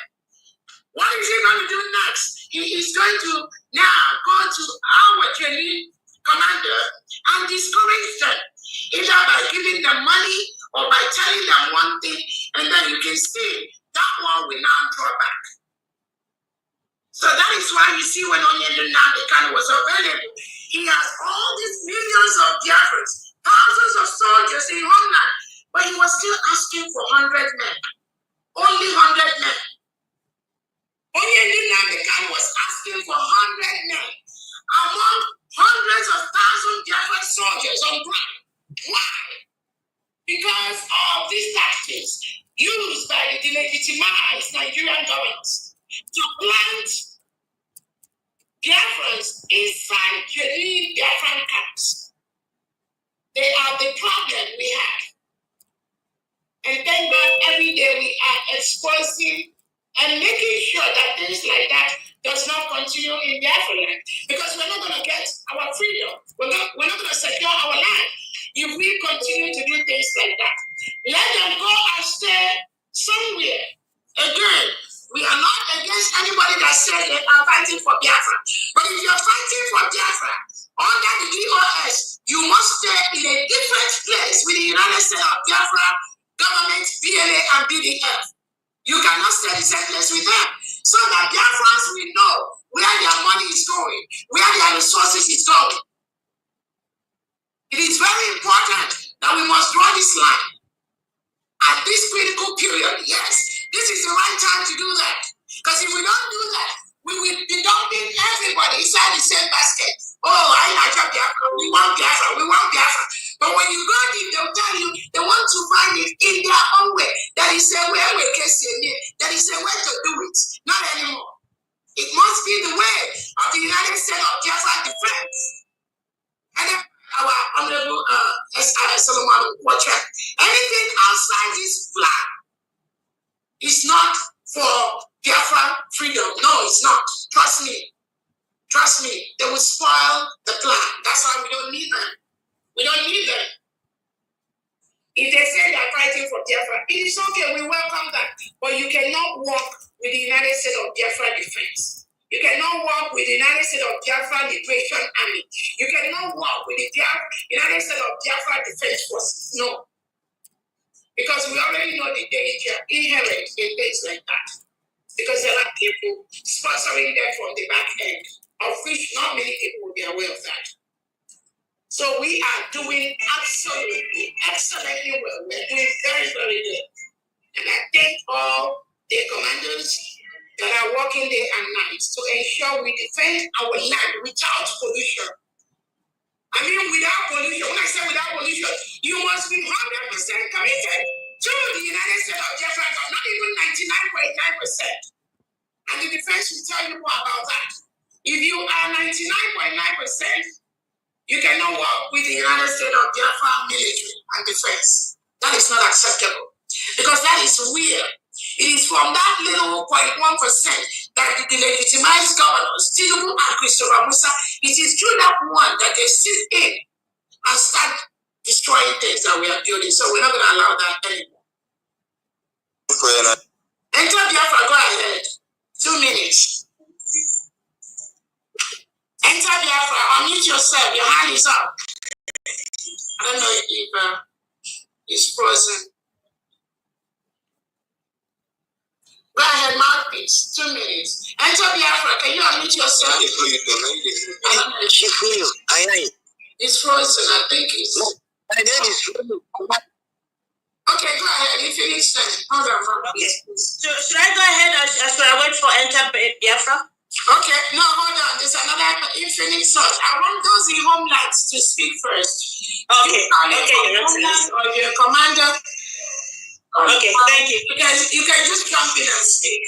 What is he going to do next? He is going to now go to our genuine commander and discourage them, either by giving them money or by telling them one thing, and then you can see that one will now draw back. So that is why you see when Onyedin Nnamdi was available, he has all these millions of Biafrans, thousands of soldiers in homeland, but he was still asking for 100 men. Only 100 men. Onyedin Nnamdi was asking for 100 men among hundreds of thousands of Biafran soldiers on ground. Why? Because of these tactics used by the delegitimized Nigerian governments to plant Biafrans inside genuine Biafran camps. They are the problem we have. And thank God every day we are exposing and making sure that things like that does not continue in Biafra land. Because we're not going to get our freedom. We're not going to secure our land if we continue to do things like that. Let them go and stay somewhere. Again, we are not against anybody that says they are fighting for Biafra. But if you're fighting for Biafra under the DOS, you must stay in a different place with the United States of Biafra government, PLA, and BDF. You cannot stay in the same place with them. So that Biafrans will know where their money is going, where their resources is going. It is very important that we must draw this line. At this critical period, yes, this is the right time to do that. Because if we don't do that, we will be dumping everybody inside the same basket. Oh, I like Biafra, we want Biafra, we want Biafra. But when you go deep, they'll tell you they want to find it in their own way. That is a way we can see it. That is a way to do it. Not anymore. It must be the way of the United States of Biafra defense. And then our Honorable S.I. Solomon Watcher, anything outside this flag is not for Biafra freedom. No, it's not. Trust me. Trust me. They will spoil the plan. That's why we don't need them. We don't need them. If they you cannot work with the United States of Biafra Defense. You cannot work with the United States of Biafra Liberation Army. You cannot work with the United States of Biafra Defense Forces. No. Because we already know the danger inherent in things like that. Because there are people sponsoring them from the back end, of which not many people will be aware of that. So we are doing absolutely, excellently well. We're doing very, very good. And I thank all the commanders that are working day and night to ensure we defend our land without pollution. I mean, without pollution. When I say without pollution, you must be 100% committed to the United States of Biafra, not even 99.9%. And the defense will tell you more about that. If you are 99.9%, you cannot work with the United States of Biafra military and defense. That is not acceptable. Because that is weird. It is from that little 0.1% that the legitimized governors, Tinubu and Christopher Musa, it is through that one that they sit in and start destroying things that we are building. So we're not going to allow that anymore. Enter Biafra, go ahead. 2 minutes. Enter Biafra, unmute yourself. Your hand is up. I don't know if it's frozen. Go ahead, mouthpiece. 2 minutes. Enter Biafra. Can you unmute yourself? It's frozen. I think it's. No, my name is frozen. Okay, go ahead. You finish then. Hold on. Okay. So should I go ahead as I wait for enter Biafra? Okay. No, hold on. There's another infinite source. I want those in homelands to speak first. Okay. Okay. Homeland or your commander. Okay, thank you. You can just jump in and speak.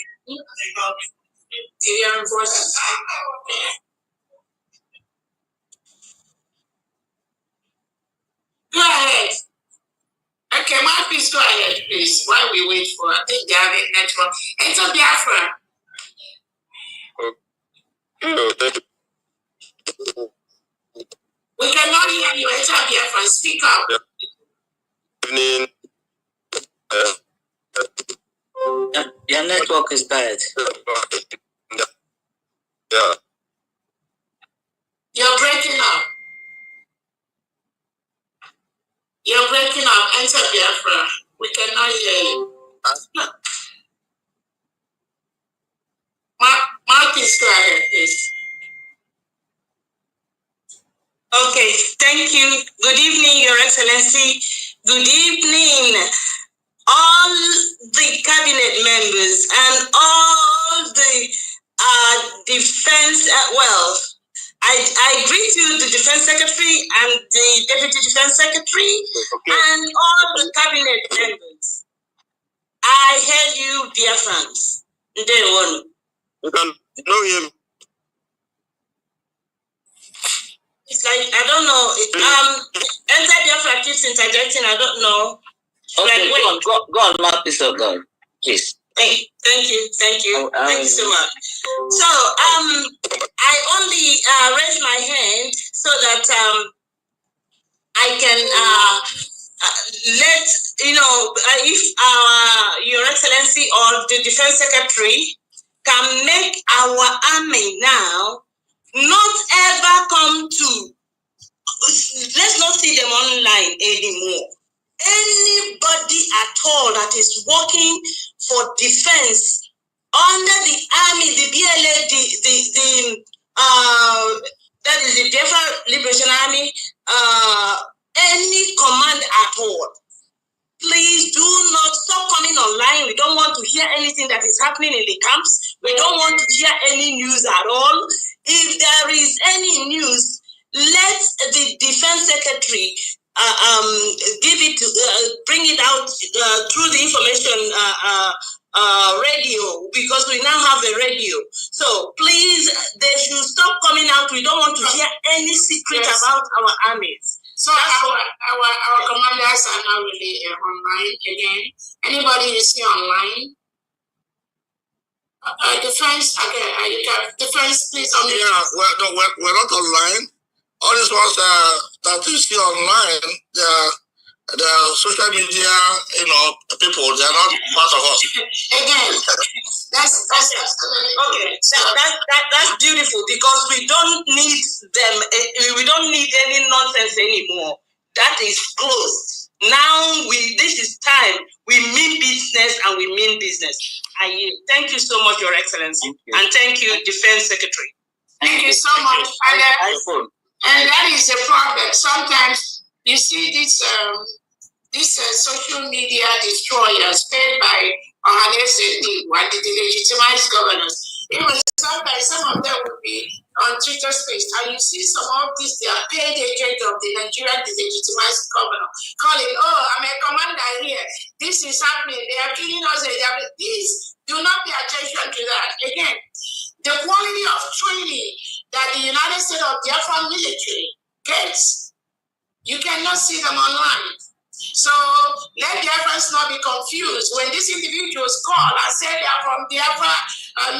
Go ahead. Okay, mouthpiece, go ahead, please. While we wait for, I think they have a network. Enter Biafra. We cannot hear you. Enter Biafra. Speak up. Evening. Your network is bad. Yeah. You're breaking up. You're breaking up. Enter Biafra. We cannot hear you. Marcus, go ahead, please. Okay, thank you. Good evening, Your Excellency. Good evening, all the cabinet members and all the defense, I greet you, the Defense Secretary and the Deputy Defense Secretary, and all the cabinet members. I hail you, dear friends. You can know him. It's like, I don't know. Enter Biafra keeps interjecting, I don't know. Okay, go on, mouthpiece of God, please. Thank you. Thank you so much. So, I only raise my hand so that I can let you know if Your Excellency or the Defense Secretary can make our army now not ever come to. Let's not see them online anymore. Anybody at all that is working for defense under the army, the BLA, that is the Biafra Liberation Army, any command at all, please do not stop coming online. We don't want to hear anything that is happening in the camps. We don't want to hear any news at all. If there is any news, let the Defense Secretary give it, bring it out through the information radio, because we now have a radio. So please, they should stop coming out. We don't want to hear any secret about our armies. So our commanders are now really online again. Anybody you see online? Defense, okay, defense, please. Yeah, we're not online. All these ones that you see online, The social media, people, they are not part of us. Again, that's okay. That's beautiful because we don't need them. We don't need any nonsense anymore. That is closed. Now this is time. We mean business and we mean business. Thank you so much, Your Excellency, and thank you, Defense Secretary. Thank you so much. And that is the problem. Sometimes you see these social media destroyers paid by the legitimized governors. Even sometimes some of them will be on Twitter space, and you see some of these, they are paid agents of the Nigerian legitimized governor calling, oh, I'm a commander here. This is happening. They are killing us. Please do not pay attention to that. Again, the quality of training that the United States of Biafra military gets, you cannot see them online. So let Biafrans not be confused when these individuals call and say they are from Biafra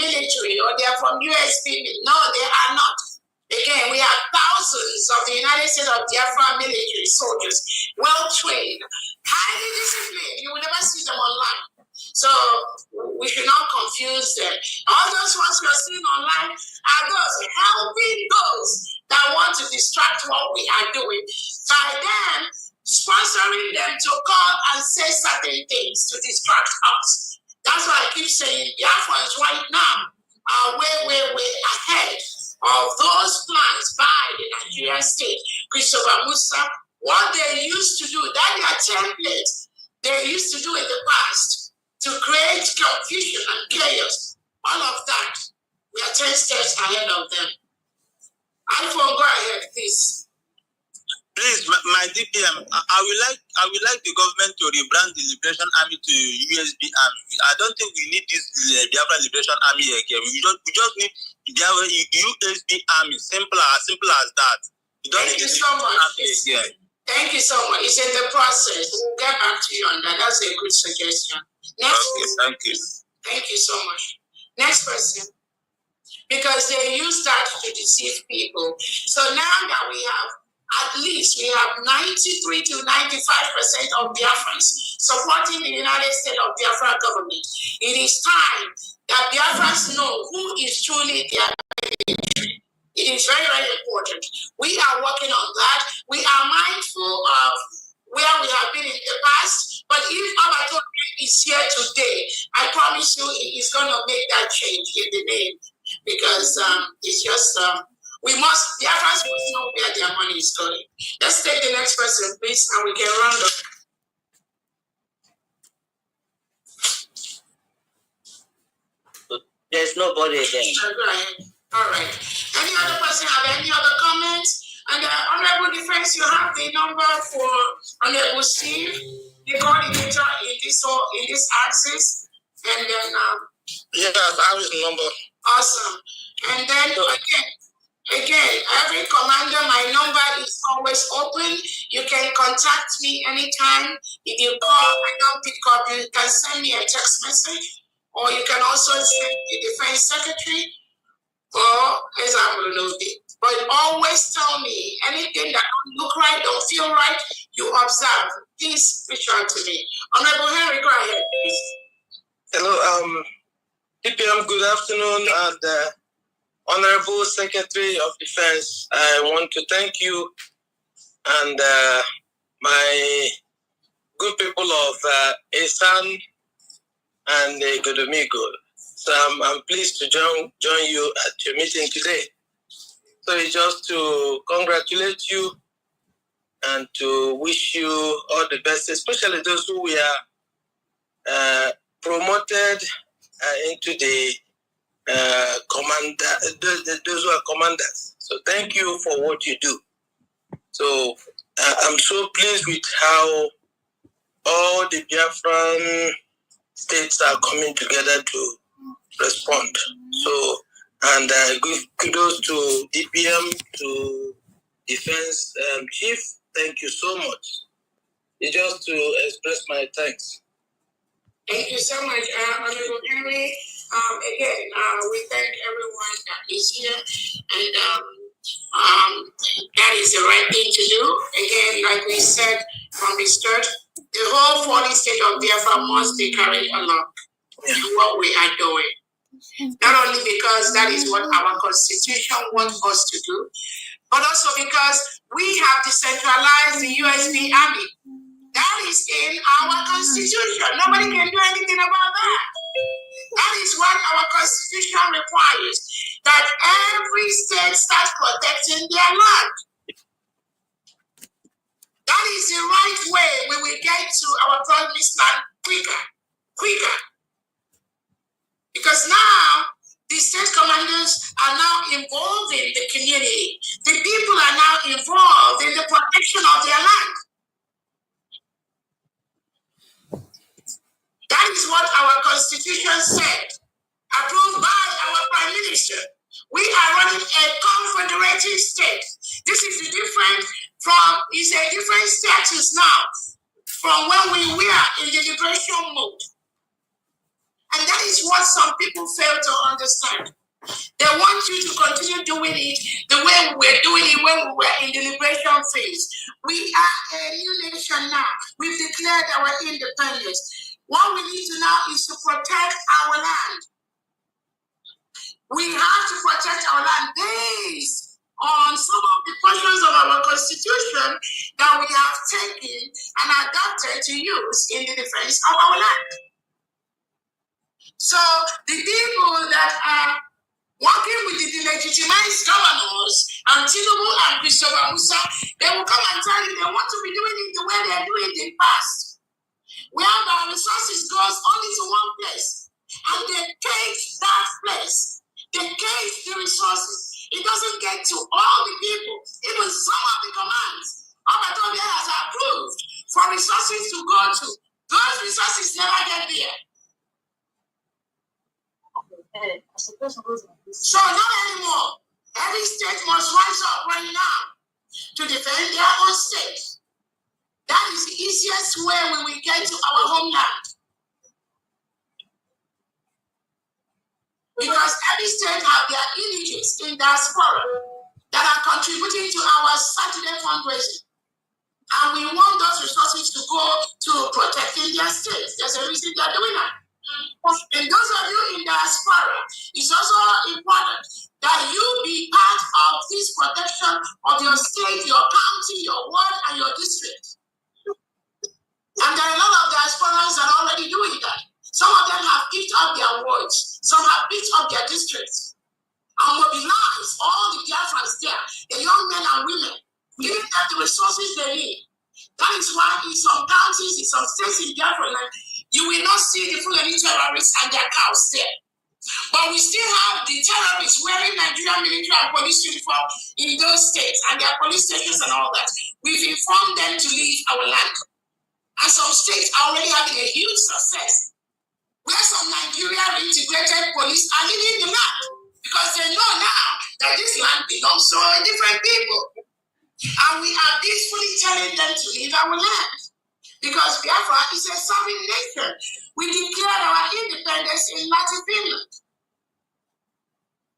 military or they are from USP. No, they are not. Again, we have thousands of the United States of Biafra military soldiers, well trained, highly disciplined. You will never see them online. So we should not confuse them. All those ones we are seeing online are those helping those that want to distract what we are doing by them sponsoring them to call and say certain things to distract us. That's why I keep saying Biafrans right now are way ahead of those plans by the Nigerian state. Christopher Musa, what they used to do, that their template they used to do in the past to create confusion and chaos, all of that, we are 10 steps ahead of them. iPhone, go ahead, please. Please, my DPM, I would like the government to rebrand the Liberation Army to USB Army. I don't think we need this Biafra Liberation Army again. We just need USB Army. Simple as that. Thank you so much. Thank you so much. It's in the process. We'll get back to you on that. That's a good suggestion. Next. Okay, thank you. Thank you so much. Next person. Because they use that to deceive people. So now that we have at least 93 to 95% of Biafrans supporting the United States of Biafra government. It is time that Biafrans know who is truly their enemy. It is very important. We are working on that. We are mindful of where we have been in the past. But if Abato is here today, I promise you he is going to make that change in the name. Because it's just... Biafrans must know where their money is going. Let's take the next person, please, and we can round up. There's nobody again. All right. Any other person have any other comments? And Honorable Defense, you have the number for Honorable Steve, the coordinator in this axis. And then... yes, I have his number. Awesome. And then, Again, every commander, my number is always open. You can contact me anytime. If you call, I don't pick up, you can send me a text message, or you can also send the Defense Secretary, or as I'm loaded. But always tell me anything that don't look right, don't feel right, you observe. Please reach out to me. Honorable Henry, go ahead, please. Hello, DPM, good afternoon, and Honorable Secretary of Defense, I want to thank you and my good people of Esan and Igodomigodo. So I'm pleased to join you at your meeting today. So it's just to congratulate you and to wish you all the best, especially those who were promoted into the those who are commanders. So thank you for what you do. So I'm so pleased with how all the Biafran states are coming together to respond. So, and give kudos to DPM, to Defense Chief. Thank you so much. It's just to express my thanks. Thank you so much, Honorable Henry. Again, we thank everyone that is here, and That is the right thing to do. Again, like we said from the start, the whole fallen state of Biafra must be carried along in what we are doing. Not only because that is what our constitution wants us to do, but also because we have decentralized the USB Army. That is in our constitution. Nobody can do anything about that. That is what our constitution requires, that every state starts protecting their land. That is the right way we will get to our promised land quicker. Because now, the state commanders are now involved in the community. The people are now involved in the protection of their land. That is what our constitution said, approved by our prime minister. We are running a confederative state. This is a different status now from when we were in the liberation mode. And that is what some people fail to understand. They want you to continue doing it the way we were doing it when we were in the liberation phase. We are a new nation now. We've declared our independence. What we need to now is to protect our land. We have to protect our land based on some of the portions of our constitution that we have taken and adapted to use in the defense of our land. So the people that are working with the delegitimized governors and Tinubu and Christopher Musa, they will come and tell you they want to be doing it the way they are doing it in the past, where our resources goes only to one place, and they take that place, they take the resources. It doesn't get to all the people. Even some of the commands Obatobia has approved for resources to go to. Those resources never get there. So not anymore. Every state must rise up right now to defend their own state. That is the easiest way we will get to our homeland. Because every state have their images in diaspora that are contributing to our Saturday fundraising. And we want those resources to go to protecting their states. There's a reason they're doing that. And those of you in diaspora, it's also important that you be part of this protection of your state, your county, your ward, and your district. And there are a lot of diasporans that are already doing that. Some of them have picked up their wards, some have picked up their districts, and mobilized all the Biafrans there, the young men and women, giving them the resources they need. That is why in some counties, in some states in Biafra land, you will not see the Fulani terrorists and their cows there. But we still have the terrorists wearing Nigerian military and police uniform in those states and their police stations and all that. We've informed them to leave our land. And some states are already having a huge success, where some Nigerian integrated police are leaving the land because they know now that this land belongs to different people. And we are peacefully telling them to leave our land. Because Biafra is a sovereign nation. We declared our independence in Latin Finland.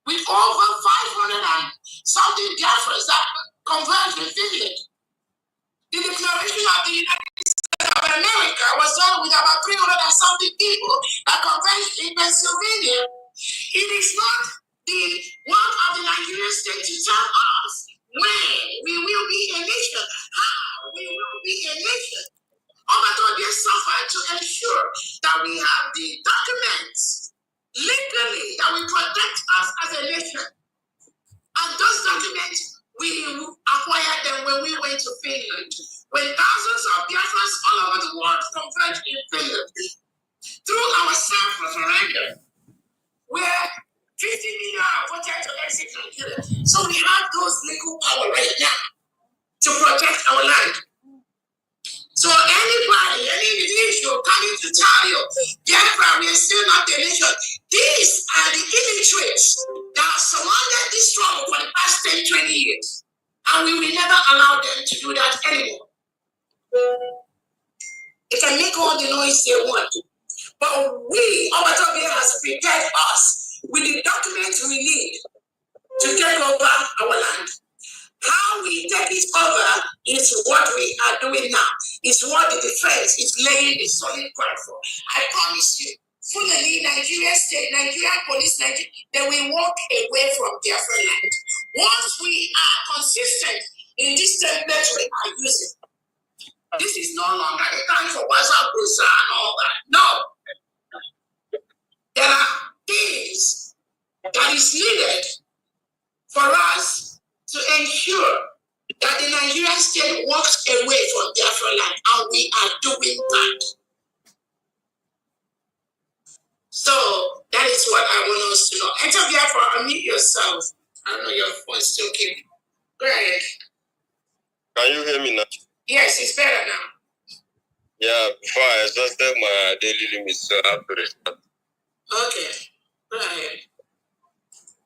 With over 500 and something Biafras that converged with Finland. The declaration of the United States of America was done with about 300 and something people that converged in Pennsylvania. It is not the one of the Nigerian states to tell us when we will be a nation, how we will be a nation. Although they suffer to ensure that we have the documents legally that will protect us as a nation. And those documents, we acquired them when we went to Finland. When thousands of Biafrans all over the world converged in Finland through our self-referendum, where 50 million voted to exit Nigeria. So we have those legal power right now to protect our land. So anybody, any individual coming to tell you, Biafra, we are still not the nation. These are the illiterates that have surrounded this struggle for the past 10, 20 years. And we will never allow them to do that anymore. They can make all the noise they want. But we, Obatobia, has prepared us with the documents we need to take over our land. how we take it over is what we are doing now. It's what the defense is laying the solid ground for. I promise you, fully Nigeria State, Nigeria Police, Nigeria, they will walk away from their land. Once we are consistent in this template we are using, this is no longer the time for WhatsApp groups and all that. No. There are things that is needed for us to ensure that the Nigerian state walks away from Biafra land, and we are doing that. So that is what I want us to know. Enter Biafra, unmute yourself. I don't know, your phone still keep. Go ahead. Can you hear me now? Yes, it's better now. Yeah, before I exhausted my daily limits, so I have to restart. Okay, go ahead.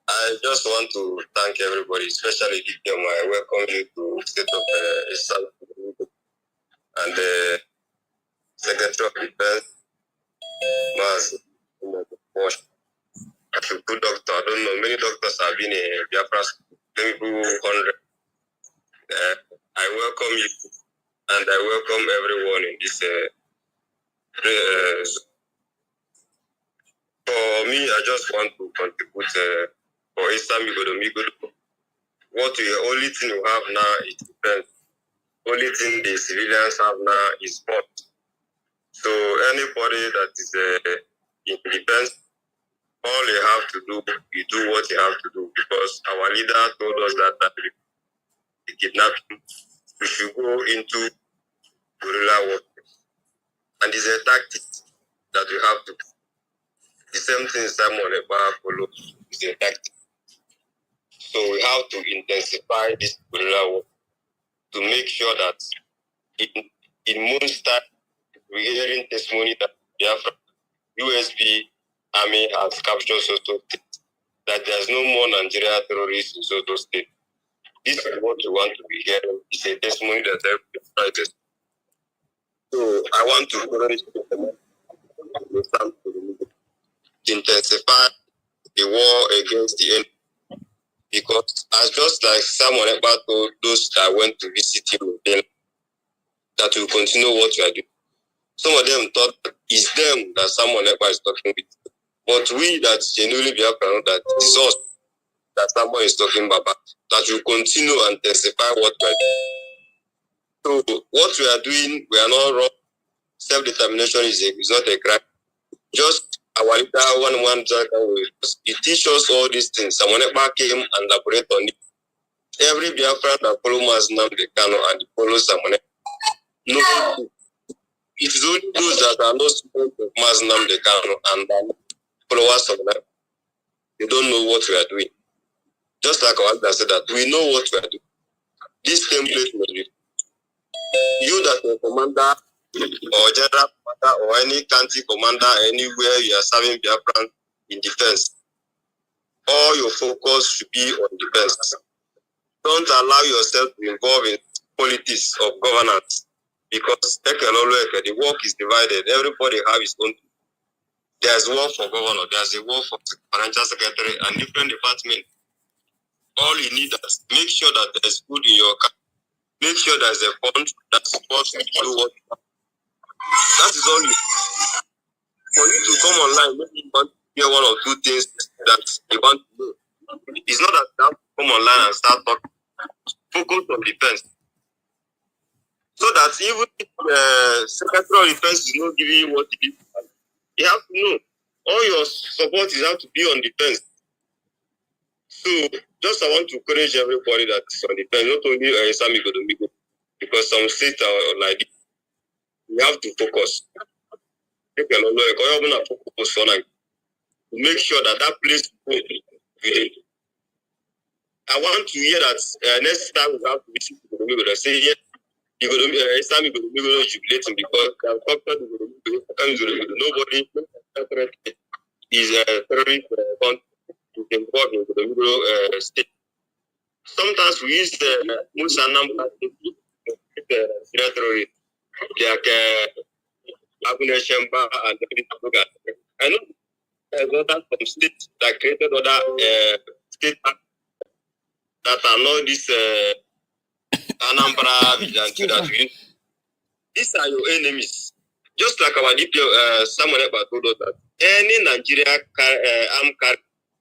I just want to thank everybody, especially Gideon. I welcome you to State of Eastern and the Secretary of Defense, Mas Wash. As a good doctor, I don't know, many doctors have been in Biafra, maybe 100. I welcome you and I welcome everyone in this. For me, I just want to contribute for Igodomigodo. What the only thing you have now is defense. Only thing the civilians have now is sport. So anybody that is in defense, all they have to do, you do what you have to do, because our leader told us that the kidnapping, we should go into guerrilla warfare. And it's a tactic that we have to do. The same thing Simon Eba follows is a tactic. So we have to intensify this guerrilla warfare to make sure that in months' time, we're hearing testimony that Biafra USB army has captured Soto State, that there's no more Nigeria terrorists in Soto State. This is what we want to be hearing. It's a testimony that everybody is. So I want to encourage people to intensify the war against the enemy. Because as just like someone about those that went to visit him, that will continue what we are doing. Some of them thought it's them that someone else is talking with. But we that genuinely be able to know that it's us that someone is talking about, that will continue and intensify what we are doing. So what we are doing, we are not wrong. Self-determination is not a crime. Just our leader, one it teaches us all these things. Someone else came and elaborate on it. Every Biafran that follows Nnamdi Kanu and follows someone else. No. It is only those that are not students of Nnamdi Kanu and followers of them. They don't know what we are doing. Just like our leader said that we know what we are doing. This template will be you that are commander or general commander or any county commander anywhere you are serving Biafran in defense. All your focus should be on defense. Don't allow yourself to involve in politics of governance, because the work is divided. Everybody has his own. There's work for governor, there's a work for financial secretary and different departments. All you need is make sure that there's food in your car. Make sure there's a fund that supports you to do what you want. That is all you need. For you to come online, maybe you want to hear one or two things that you want to do. It's not that you have to come online and start talking. Focus on defense. So that even if Secretary of Defense is not giving you what you need, you have to know all your support is have to be on defense. So just I want to encourage everybody that is on defense, not only Igodomigodo, because some states are like this. We have to focus. Make sure that place is. I want to hear that next time we have to visit Igodomigodo, say yes, Igodomigodo jubilating because nobody is a terrorist involved in the state. Sometimes we use the Musa number to territory, like Abuna Shemba and I know there's others from states that created other states that are not this Anambra vigilante that these are your enemies. Just like our DPO, someone ever told us that any Nigeria armed car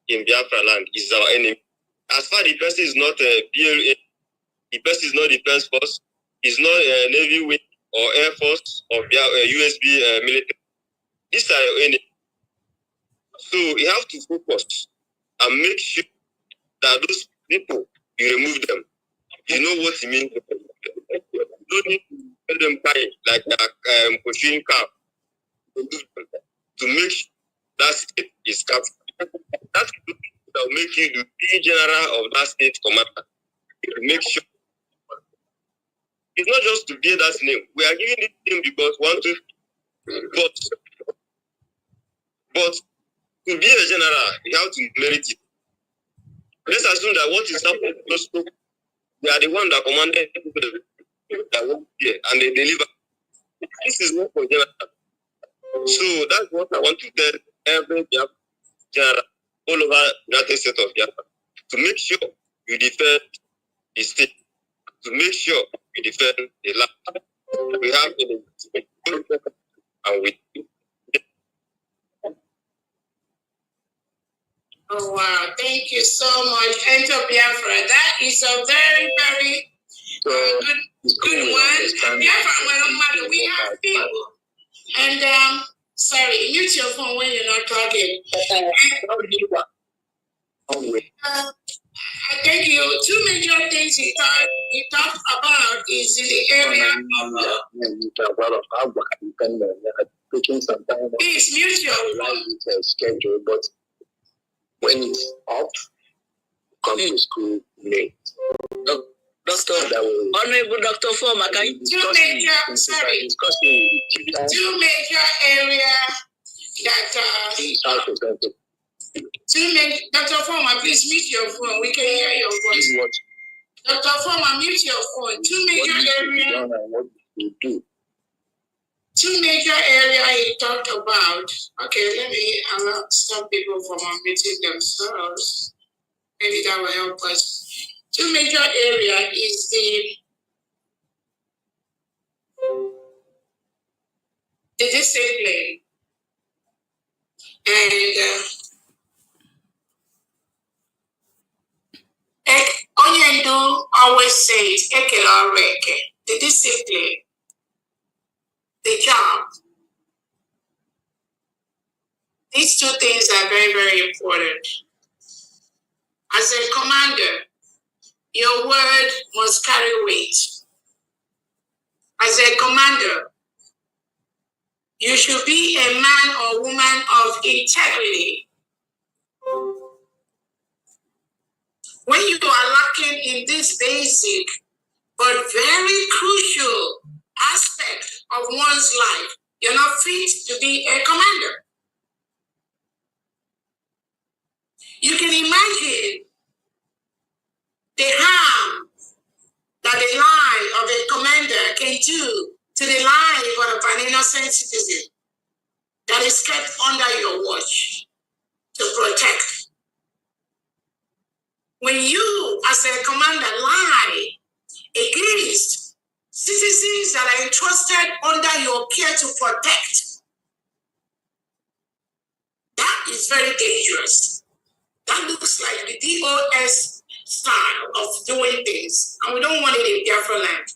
in Biafra land is our enemy. As far the person is not a BLA, the person is not defense force, is not a Navy wing or Air Force or USB military. These are your enemies. So you have to focus and make sure that those people, you remove them. You know what it means. You don't need to tell them crying like pushing car to make sure that state is captured. That will make you the general of that state commander. To make sure it's not just to bear that name. We are giving it name because but to be a general, you have to merit it. Let's assume that what is happening to those people, they are the one that commanded that work here and they deliver. This is not for general. So that's what I want to tell every general all over the United States of Biafra. To make sure you defend the state, to make sure you defend the land. We have and we. Oh wow, thank you so much, Enter Biafra. That is a very, very good one. Biafra, we have people. And sorry, mute your phone when you're not talking. Thank you. Two major things he talked about is in the area of taking some time. Please mute your phone. Schedule, but when it's up, come to school late. Honorable Dr. Former, can you two major areas that Dr. Former, please mute your phone. We can hear your voice. Dr. Former, mute your phone. Two major areas he talked about. Okay, let me allow some people from unmuting themselves. Maybe that will help us. Two major areas is the discipline and Onyendo always says the discipline, the job. These two things are very, very important. As a commander, your word must carry weight. As a commander, you should be a man or woman of integrity. When you are lacking in this basic but very crucial aspect of one's life, you're not fit to be a commander. You can imagine the harm that the lie of a commander can do to the life of an innocent citizen that is kept under your watch to protect. When you, as a commander, lie against citizens that are entrusted under your care to protect, that is very dangerous. That looks like the DOS style of doing things, and we don't want it in Biafra land.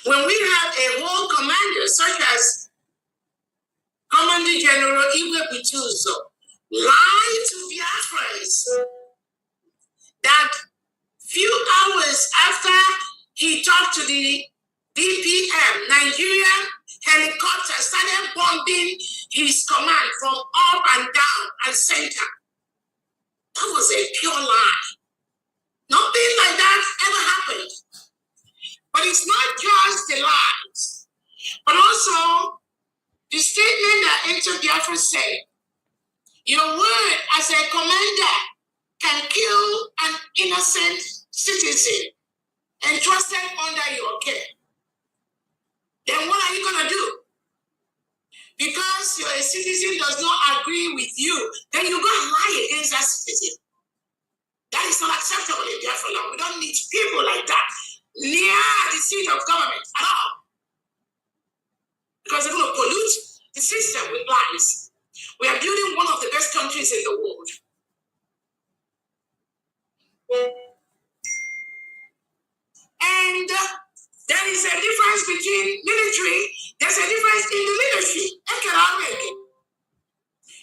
When we have a whole commander, such as Commanding General Igodomigodo, lie to Biafrans that few hours after he talked to the DPM, Nigerian helicopter started bombing his command from up and down and center. That was a pure lie. Nothing like that ever happened. But it's not just the lies, but also the statement that Enter Biafra said, your word as a commander can kill an innocent citizen entrusted under your care. Then what are you going to do? Because your citizen does not agree with you, then you go and lie against that citizen. That is not acceptable in Biafra land. We don't need people like that near the seat of government at all. Because they're going to pollute the system with lies. We are building one of the best countries in the world. And there is a difference between military, there's a difference in the leadership, economic.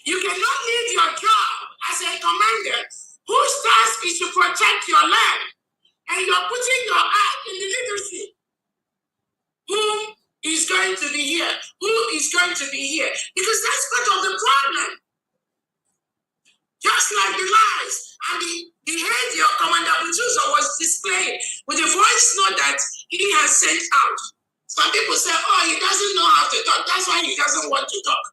You cannot leave your job as a commander whose task is to protect your land, and you're putting your eye in the leadership. Who is going to be here? Who is going to be here? Because that's part of the problem. Just like the lies and the behavior Commander Butuzo was displaying with the voice note that he has sent out. Some people say, oh, he doesn't know how to talk. That's why he doesn't want to talk.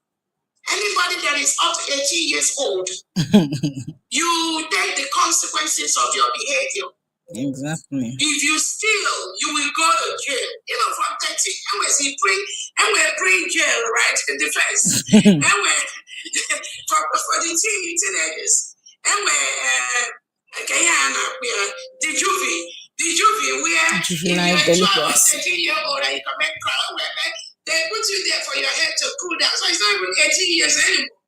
Anybody that is up to 18 years old, you take the consequences of your behavior. Exactly. If you steal, you will go to jail. Even from 30, and we're pre jail, right? In defense. And we're for the teenagers. And we're the juvie, where if you're a 13-year-old and you commit crime, they put you there for your head to cool down. So it's not even 18 years anymore.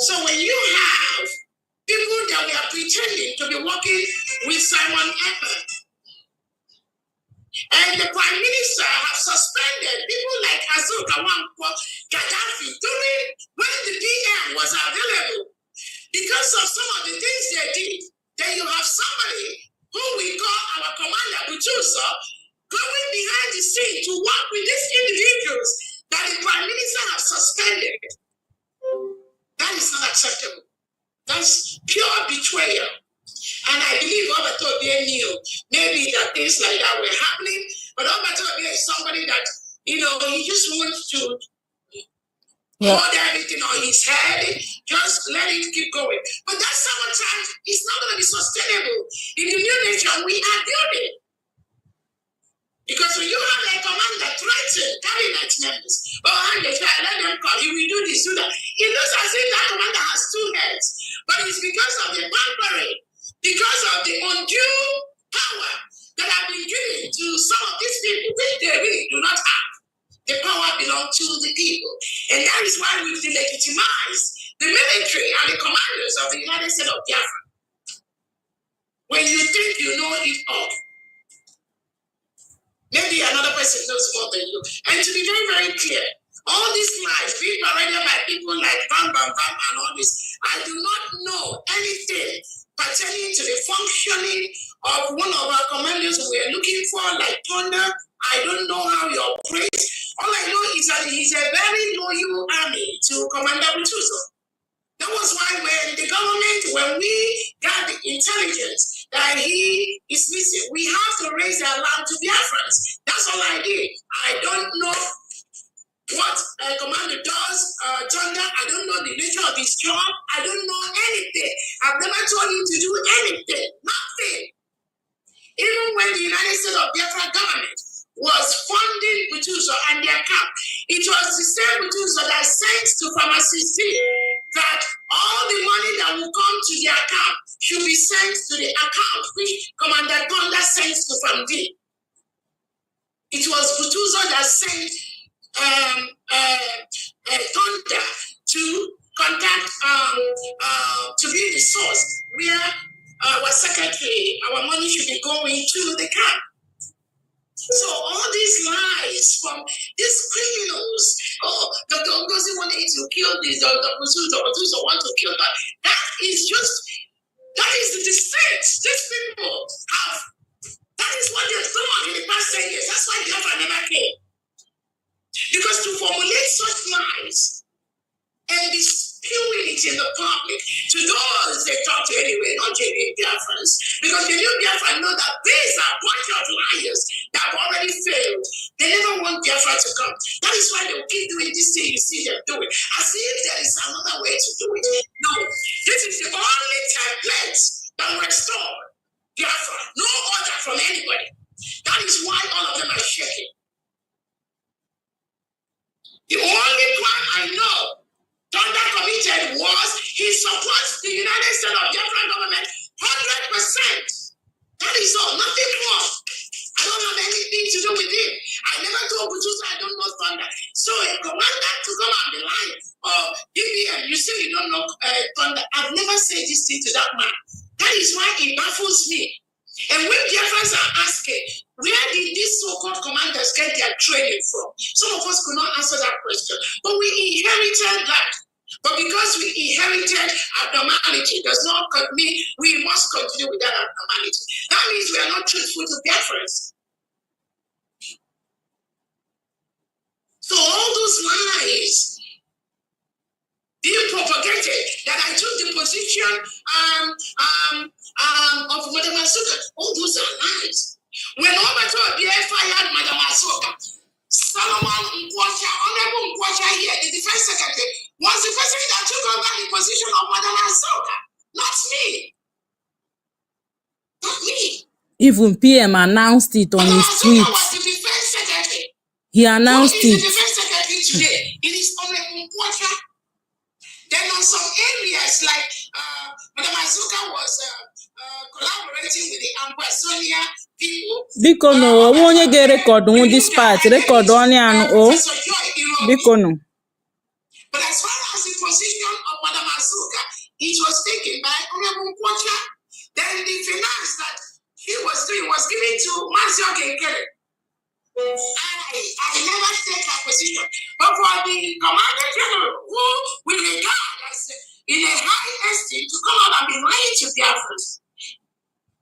So when you have people that we are pretending to be working with Simon Ekpa, and the Prime Minister have suspended people like Azuka Wankwo, Gaddafi, during when the PM was available, because of some of the things they did. Then you have somebody who we call our commander, Butuso, going behind the scene to work with these individuals that the Prime Minister have suspended. That is not acceptable. That's pure betrayal. And I believe Obatobie knew maybe that things like that were happening, but Obatobie is somebody that, he just wants to hold everything on his head, just let it keep going. But that sabotage is not going to be sustainable. In the new nation, we are building. Because when you have a commander threaten cabinet members, let them come, he will do this, do that. It looks as if that commander has two heads, but it's because of the pampering, because of the undue power that have been given to some of these people, which they really do not have. The power belongs to the people. And that is why we've delegitimized the military and the commanders of the United States of Biafra. When you think you know it all, maybe another person knows more than you. And to be very, very clear, all these lies being paraded by people like Bam Bam Bam and all this, I do not know anything pertaining to the functioning of one of our commanders we are looking for, like Thunder. I don't know how he operates. All I know is that he's a very loyal army to Commander Butuzo. That was why when we got the intelligence that he is missing, we have to raise the alarm to Biafrans. That's all I did. I don't know what Commander does, Thunder. I don't know the nature of his job. I don't know anything. I've never told him to do anything. Nothing. Even when the United States of Biafra government was funding Butuzo and their camp, it was the same Butuzo that sent to pharmacists that all the money that will come to their account should be sent to the account which Commander Thunder sends to FAMD. It was Butuzo that sent Thunder to contact, to be the source where our secretary, our money should be going to the camp. So all these lies from these criminals, Dr. Ngozi wanted to kill this, Dr. Butuzo want to kill that. That is the deceit these people have. That is what they've done in the past 10 years. That's why Biafra never came. Because to formulate such lies and be spewing it in the public to those they talk to anyway, not genuine Biafrans, because the new Biafra know that these are a bunch of liars that have already failed. They never want Biafra to come. That is why they will keep doing this thing you see them doing, as if there is another way to do it. No, this is the only template that will restore Biafra. No order from anybody. That is why all of them are shaking. The only plan I know Thunder committed was he supports the United States of Biafra government 100%. That is all, nothing more. I don't have anything to do with him. I never told Bujusa I don't know Thunder. So a commander to come and be lying, or DBM, you say you don't know Thunder. I've never said this thing to that man. That is why it baffles me. And when Biafrans are asking, where did these so-called commanders get their training from? Some of us could not answer that question. But we inherited that. But because we inherited abnormality does not mean we must continue with that abnormality. That means we are not truthful to Biafrans. So all those lies being propagated that I took the position of Madam Asuka, all those are lies. When Obato fired Madam Asuka, Solomon Nkwacha, Honorable Nkwacha here, the defense secretary, was the person that took over the position of Madam Asuka, not me. Not me. Even PM announced it on his tweet. Was the defense secretary. He announced Who is it. the defense secretary today? It is Honorable Nkwacha. Then on some areas like Madam Asuka was collaborating with the Ambazonia people. Biko no, onye get record on this part, record on and oh. Biko no. But as far as the position of Madam Asuka, it was taken by Honorable Nkwacha. Then the finance that he was doing was given to Mazio Kenkere. I never take a position. But for the Commander General, who we regard as in a high estate to come out and be lying to Biafrans,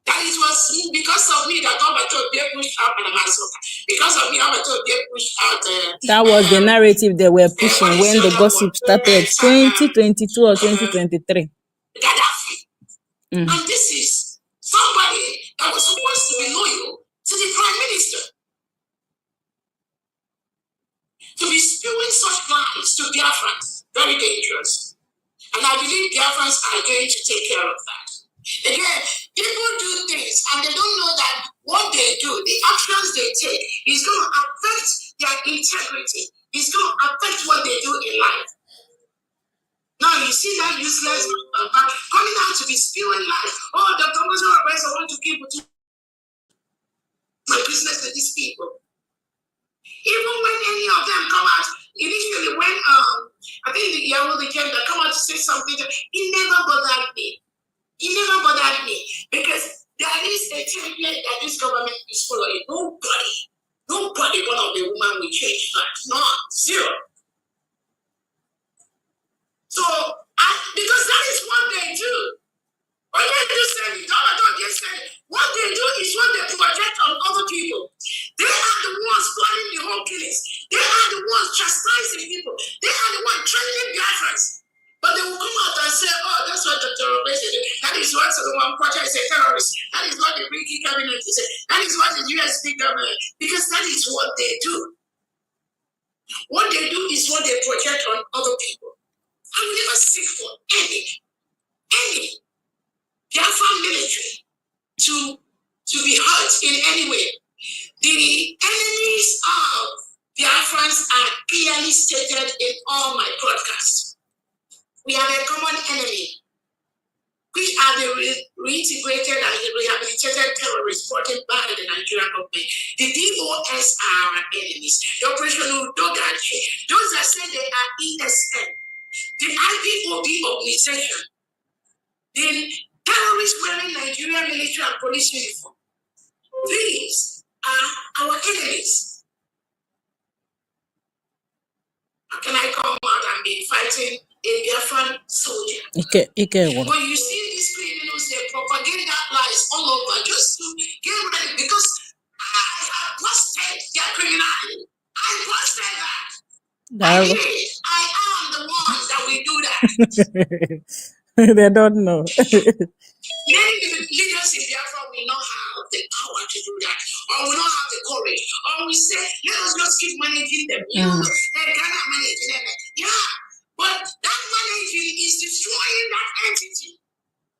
that it was because of me that Obato pushed out Madam Asuka. Because of me, Obato pushed out. That was the narrative they were pushing when the gossip started, 2022 or 2023. Gaddafi. And this is somebody that was supposed to be loyal to the Prime Minister. To be spewing such lies to Biafrans, very dangerous. And I believe Biafrans are going to take care of that. Again, people do things and they don't know that what they do, the actions they take, is going to affect their integrity. It's going to affect what they do in life. Now you see that useless coming out to be spewing lies. Oh, the Congressman of I want to give my business to these people. Even when any of them come out, initially when I think the Yahoo came that come out to say something, it never bothered me. It never bothered me because there is a template that this government is following. Nobody one of the women will change that. No, zero. So because that is what they do. What they do what they do is what they project on other people. They are the ones planning the whole killings. They are the ones chastising people. They are the ones training Biafrans. But they will come out and say, oh, that's what the terrorist is. That is what the one project is a terrorist. That is what the Ricky cabinet is. That is what the USB government. Because that is what they do. What they do is what they project on other people. I will never seek for any Biafran military to be hurt in any way. The enemies of Biafrans are clearly stated in all my broadcasts. We have a common enemy, which are the reintegrated and rehabilitated terrorists brought in by the Nigerian government. The DOS are our enemies. The operational Dogachi, those that say they are ESN, the IPOB organization, the terrorists wearing Nigerian military and police uniform. These are our enemies. How can I come out and be fighting a Biafran soldier? When you see these criminals, they propagate that lies all over just to get ready because I have busted their criminality. I busted that. I am the one that will do that. They don't know. Many leaders in Biafra will not have the power to do that, or will not have the courage, or we say, let us just keep managing them. You cannot manage them. Yeah, but that managing is destroying that entity.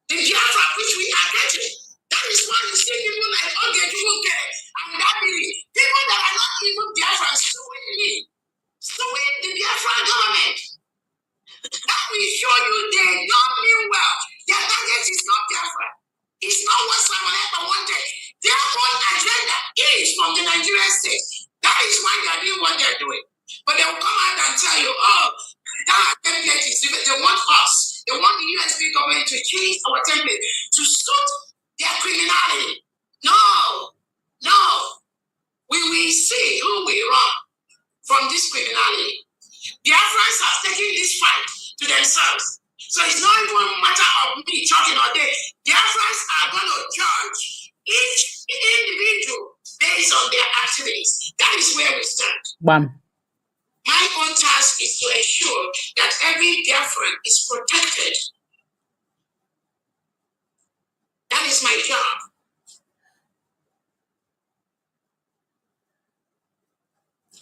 The Biafra which we are getting. That is why you see people like, okay, you will get it. And that means people that are not even Biafra suing me, suing the Biafra government. me show you they don't mean well. Their target is not Biafra. It's not what someone ever wanted. Their own agenda is from the Nigerian state. That is why they are doing what they are doing. But they will come out and tell you, oh, that template is even, they want us. They want the USB government to change our template to suit their criminality. No. We will see who will run from this criminality. Biafrans are taking this fight to themselves. So it's not even a matter of me talking all day. Biafrans are going to judge each individual based on their activities. That is where we stand. Bam. My own task is to ensure that every Biafran is protected. That is my job.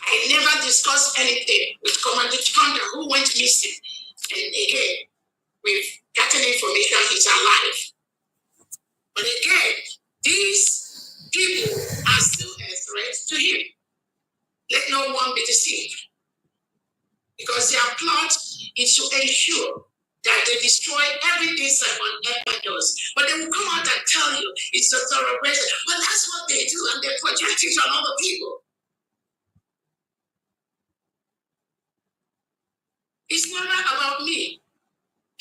I never discussed anything with Commander Chanda, who went missing. And again, we've gotten information he's alive. But again, these people are still a threat to him. Let no one be deceived. Because their plot is to ensure that they destroy everything Simon ever does. But they will come out and tell you it's a thoroughbred. But that's what they do, and they project it on other people. It's never about me.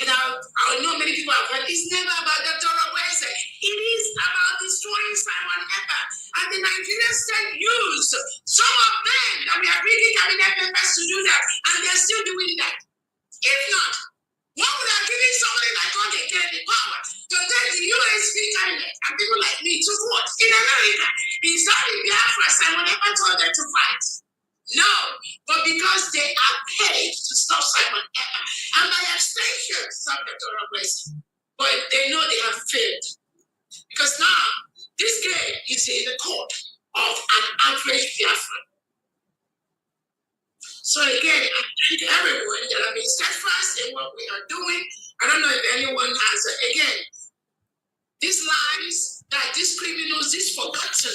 And I know many people have heard, it's never about the thoroughbreds. It is about destroying Simon Eber. And the Nigerian state used some of them that we are bringing cabinet members to do that. And they're still doing that. If not, what would have given somebody like God again the power to take the USB cabinet and people like me to vote in America? Is that the Biafra Simon Eber told them to fight? No, but because they are paid to stop Simon Eber, and by extension, stop the thoroughbreds. But they know they have failed. Because now, this game is in the court of an average Biafran. So again, I thank everyone that have been steadfast in what we are doing. I don't know if anyone has, again, these lies, that these criminals, these forgotten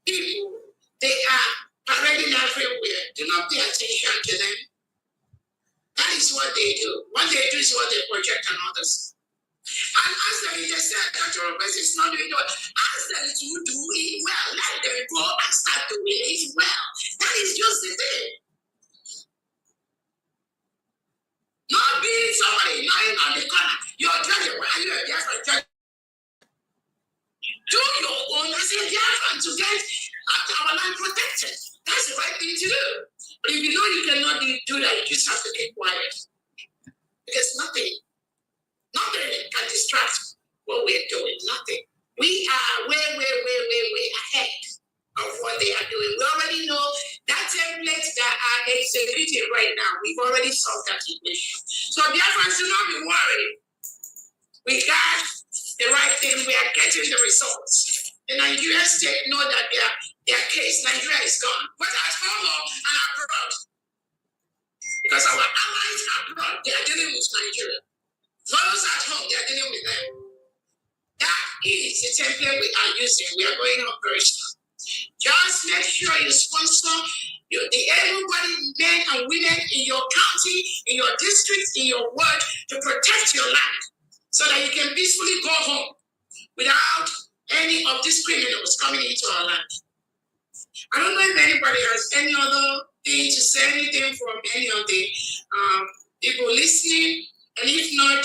people, they are parading everywhere. Do not pay attention to them. That is what they do. What they do is what they project on others. And ask them, if they say Dr. Roberts is not doing well, ask them to do it well. Let them go and start doing it well. That is just the thing. Not being somebody lying on the corner. You're judging. Why are you a Biafran judge? Do your own as a Biafran to get our land protected. That's the right thing to do. But if you know you cannot do that, you just have to keep quiet. Because nothing can distract what we're doing. Nothing. We are way ahead of what they are doing. We already know that template that are executing right now. We've already solved that equation. So Biafrans, do not be worried. We got the right thing. We are getting the results. The Nigerian state know that their case, Nigeria is gone. But at home and abroad, because our allies abroad, they are dealing with Nigeria. Those at home, they are dealing with them. That is the template we are using. We are going operational. Just make sure you sponsor the able-bodied men and women in your county, in your district, in your ward to protect your land so that you can peacefully go home without any of these criminals coming into our land. I don't know if anybody has any other thing to say, anything from any of the people listening. And if not,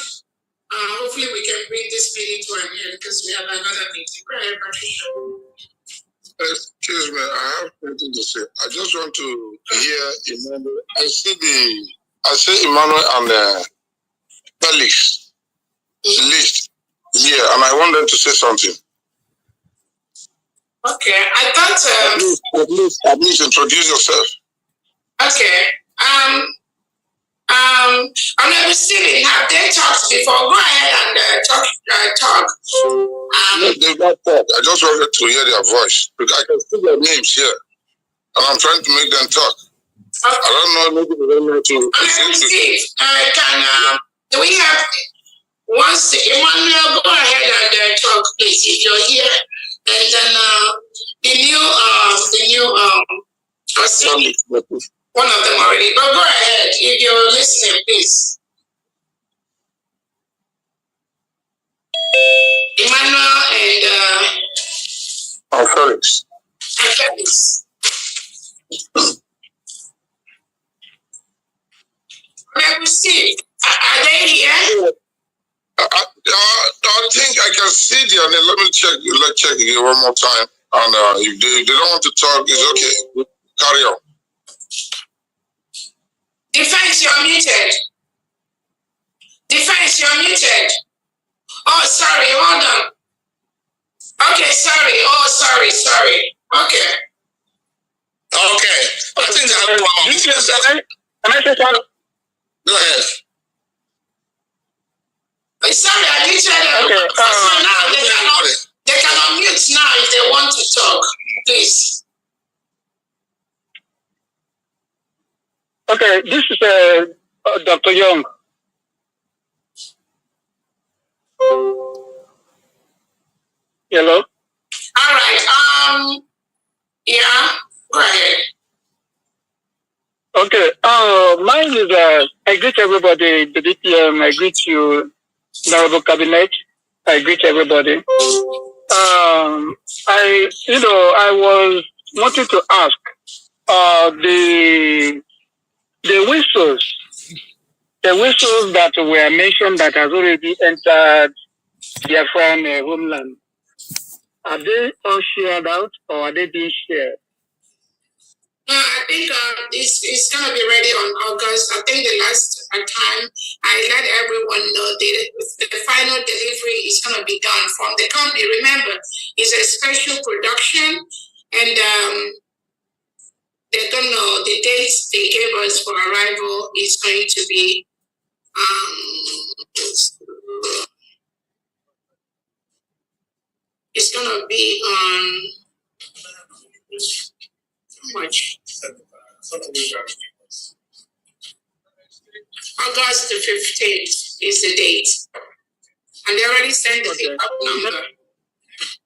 hopefully we can bring this meeting to an end because we have another meeting. Go ahead, Patricia. Excuse me, I have something to say. I just want to hear Emmanuel. I see Emmanuel and Felix list here, and I want them to say something. Okay, I thought. At least introduce yourself. Okay. I'm never Stephen. Have they talked before? Go ahead and talk. No, they've not talked. I just wanted to hear their voice because I can see their names here, and I'm trying to make them talk. Okay. I don't know. Maybe they don't know to. Steve, do we have? Once Emmanuel, go ahead and talk, please, if you're here, and then the new assembly. One of them already. But go ahead. If you're listening, please. Emmanuel and Felix. Felix. Let see. Are they here? I think I can see their name. Let me check. Let's check again one more time. And if they don't want to talk, it's okay. Carry on. Defense, you're muted. Defense, you're muted. Oh, sorry. Hold on. Okay, sorry. Oh, sorry. Okay. Okay. I think they have a problem. Can I say something? Go ahead. Sorry, I muted. Okay. So now they cannot mute now if they want to talk. Please. Okay, this is Dr. Young. Hello? All right. Yeah, go ahead. Okay, mine is, I greet everybody, the DPM, I greet you, Honorable Cabinet, I greet everybody. I was wanting to ask, the whistles that were mentioned that has already entered Biafran homeland, are they all shared out or are they being shared? I think it's going to be ready on August. I think the last time I let everyone know the final delivery is going to be done from the company. Remember, it's a special production, and they don't know the dates they gave us for arrival is going to be it's going to be on how much? August the 15th is the date. And they already sent the pickup number.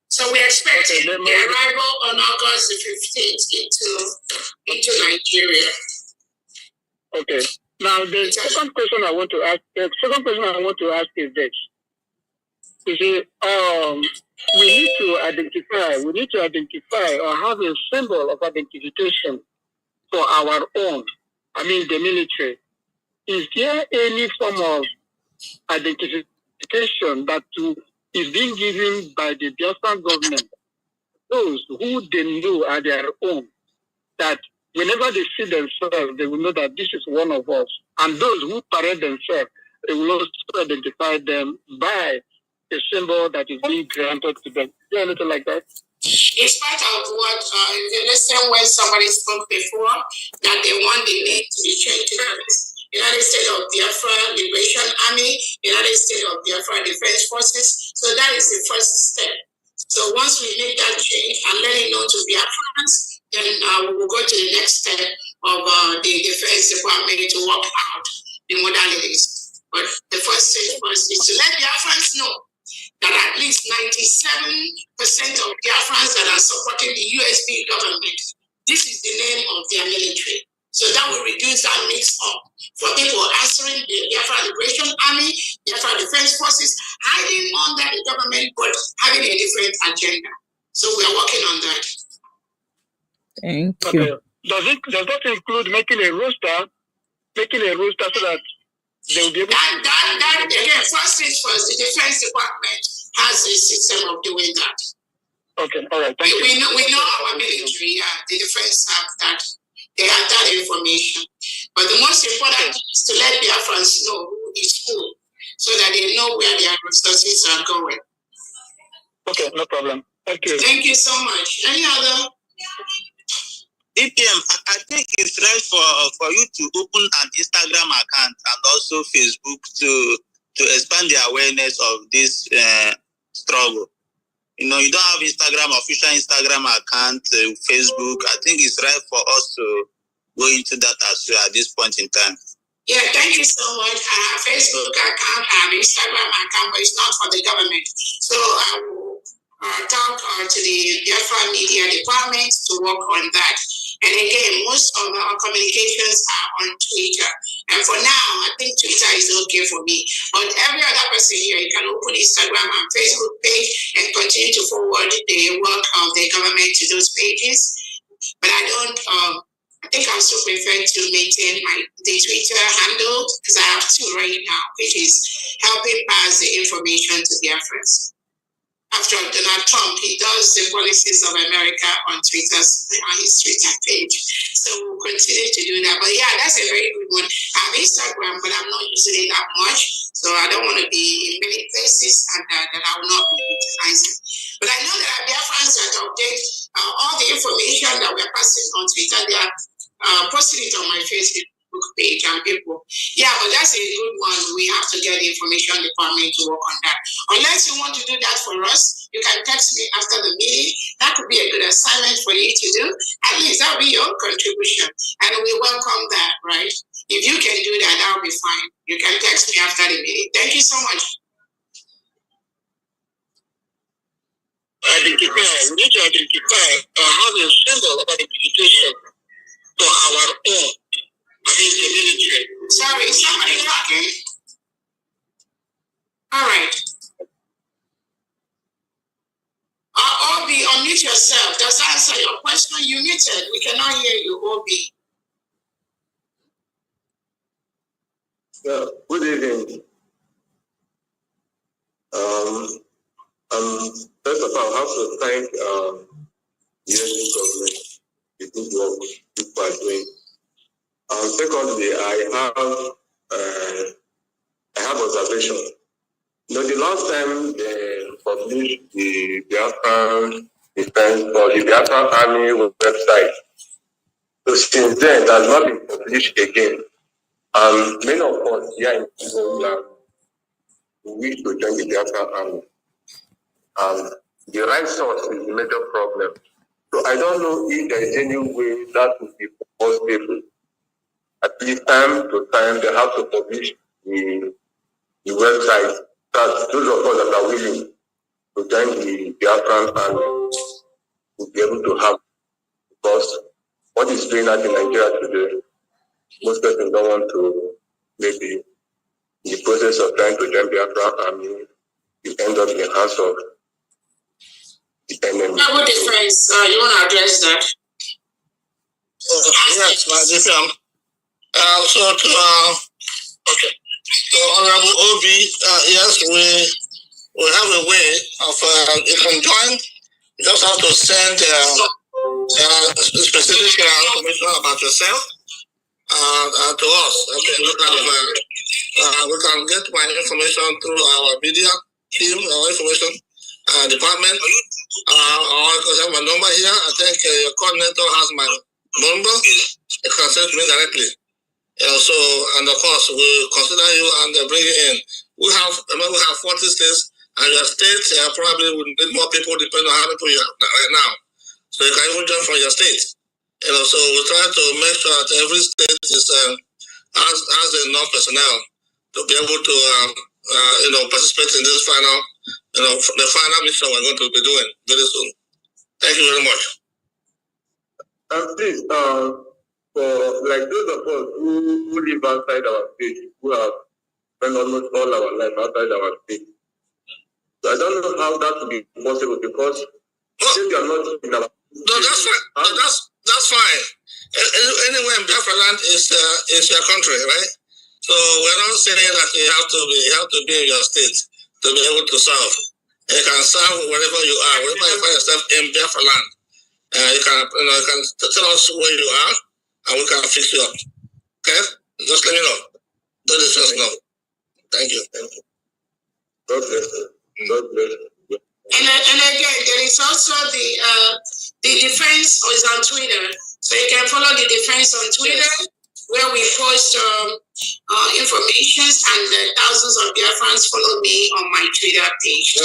So we're expecting the arrival on August the 15th into Nigeria. Okay. Now the second question I want to ask is this. You see, we need to identify or have a symbol of identification for our own, the military. Is there any form of identification that is being given by the Biafran government, those who they know are their own, that whenever they see themselves, they will know that this is one of us, and those who parade themselves, they will also identify them by a symbol that is being granted to them. Is there anything like that? It's part of what, if you listen when somebody spoke before, that they want the name to be changed to United States of Biafra Liberation Army, United States of Biafra Defense Forces. So that is the first step. So once we make that change and let it known to Biafrans, then we will go to the next step of the Defense Department to work out the modalities. But the first stage first is to let Biafrans know that at least 97% of Biafrans that are supporting the USB government, this is the name of their military. So that will reduce that mix-up for people answering the Biafra Liberation Army, Biafra Defense Forces, hiding under the government, but having a different agenda. So we are working on that. Thank you. Does that include making a roster so that they will be able that again, first things first, the Defense Department has a system of doing that. Okay, all right, thank you. We know our military, the defense have that. They have that information. But the most important is to let Biafrans know who is who, so that they know where their resources are going. Okay, no problem. Thank you. Thank you so much. Any other? DPM, I think it's right for you to open an Instagram account and also Facebook to expand the awareness of this struggle. You know, you don't have official Instagram account, Facebook. I think it's right for us to go into that as well at this point in time. Yeah, thank you so much. I have a Facebook account, I have an Instagram account, but it's not for the government. So I will talk to the Biafra Media Department to work on that. And again, most of our communications are on Twitter. And for now, I think Twitter is okay for me. But every other person here, you can open Instagram and Facebook page and continue to forward the work of the government to those pages. But I don't, I think I still prefer to maintain the Twitter handle, because I have two right now, which is helping pass the information to their friends. After Donald Trump, he does the policies of America on his Twitter page. So we'll continue to do that. But yeah, that's a very good one. I have Instagram, but I'm not using it that much. So I don't want to be in many places and that I will not be utilizing. But I know that there are fans that update all the information that we're passing on Twitter. They are posting it on my Facebook page and people. Yeah, but that's a good one. We have to get the information department to work on that. Unless you want to do that for us, you can text me after the meeting. That could be a good assignment for you to do. At least that'll be your contribution. And we welcome that, right? If you can do that, that'll be fine. You can text me after the meeting. Thank you so much. We need to identify how the symbol of identification to our own community. Sorry, somebody talking? All right. Obi, unmute yourself. Does that answer your question? You muted. We cannot hear you, Obi. Good evening. First of all, I have to thank the US government, the good work people are doing. Secondly, I have observation. The last time they published the Biafran Defense or the Biafran Army website, so since then it has not been published again. And many of us here in Nigeria wish to join the Biafran Army. The right source is the major problem. So I don't know if there is any way that would be possible. At least time to time they have to publish the website that those of us that are willing to join the Biafran Army will be able to have, because what is doing out in Nigeria today, most people don't want to, maybe in the process of trying to join Biafran Army, you end up in the hands of the enemy. What difference? You want to address that? Yes, my dear. Okay. So Honorable Obi, yes, we have a way of you can join. You just have to send specific information about yourself to us. Okay, we can get my information through our media team, our information department. Or because I have my number here, I think your coordinator has my number. You can send to me directly. And of course, we consider you and bring you in. We have 40 states, and your state probably would need more people depending on how many people you have right now. So you can even join from your state. So we try to make sure that every state has enough personnel to be able to participate in this final, the final mission we're going to be doing very soon. Thank you very much. Please, for like those of us who live outside our state, who have spent almost all our life outside our state, so I don't know how that would be possible, because if you are not in our that's fine. Anywhere in Biafra land is your country, right? So we're not saying that you have to be in your state to be able to serve. You can serve wherever you are, wherever you find yourself in Biafra land. You can tell us where you are, and we can fix you up. Okay? Just let me know. Don't just know. Thank you. God bless you. God bless you. And again, there is also the defense is on Twitter. So you can follow the defense on Twitter, where we post information, and thousands of Biafrans follow me on my Twitter page.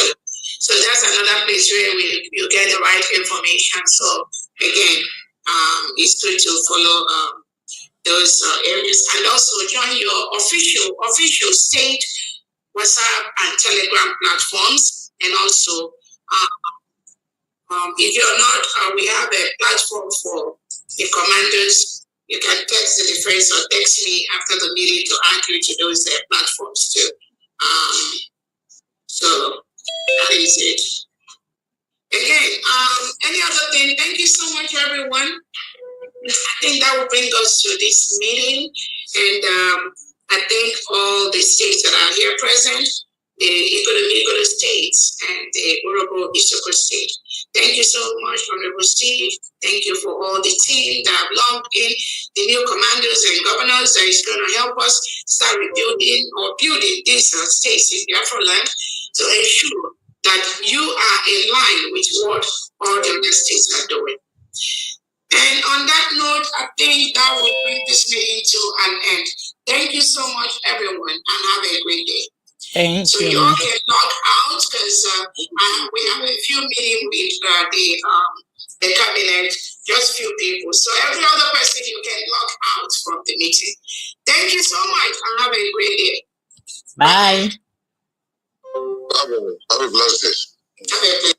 So that's another place where you get the right information. So again, it's good to follow those areas, and also join your official state WhatsApp and Telegram platforms. And also, if you're not, we have a platform for the commanders. You can text the defense or text me after the meeting to add you to those platforms too. So that is it. Again, any other thing? Thank you so much, everyone. I think that will bring us to this meeting, and I thank all the states that are here present, the Igodomigodo states and the Urhobo Isoko state. Thank you so much, Honorable Steve. Thank you for all the team that have logged in, the new commanders and governors that is going to help us start rebuilding or building these states in Biafra land to ensure that you are in line with what all the other states are doing. And on that note, I think that will bring this meeting to an end. Thank you so much, everyone, and have a great day. Thank so you. You all can log out because we have a few meetings with the cabinet, just few people. So every other person, you can log out from the meeting. Thank you so much, and have a great day. Bye. Have a blessed day. Have a blessed day.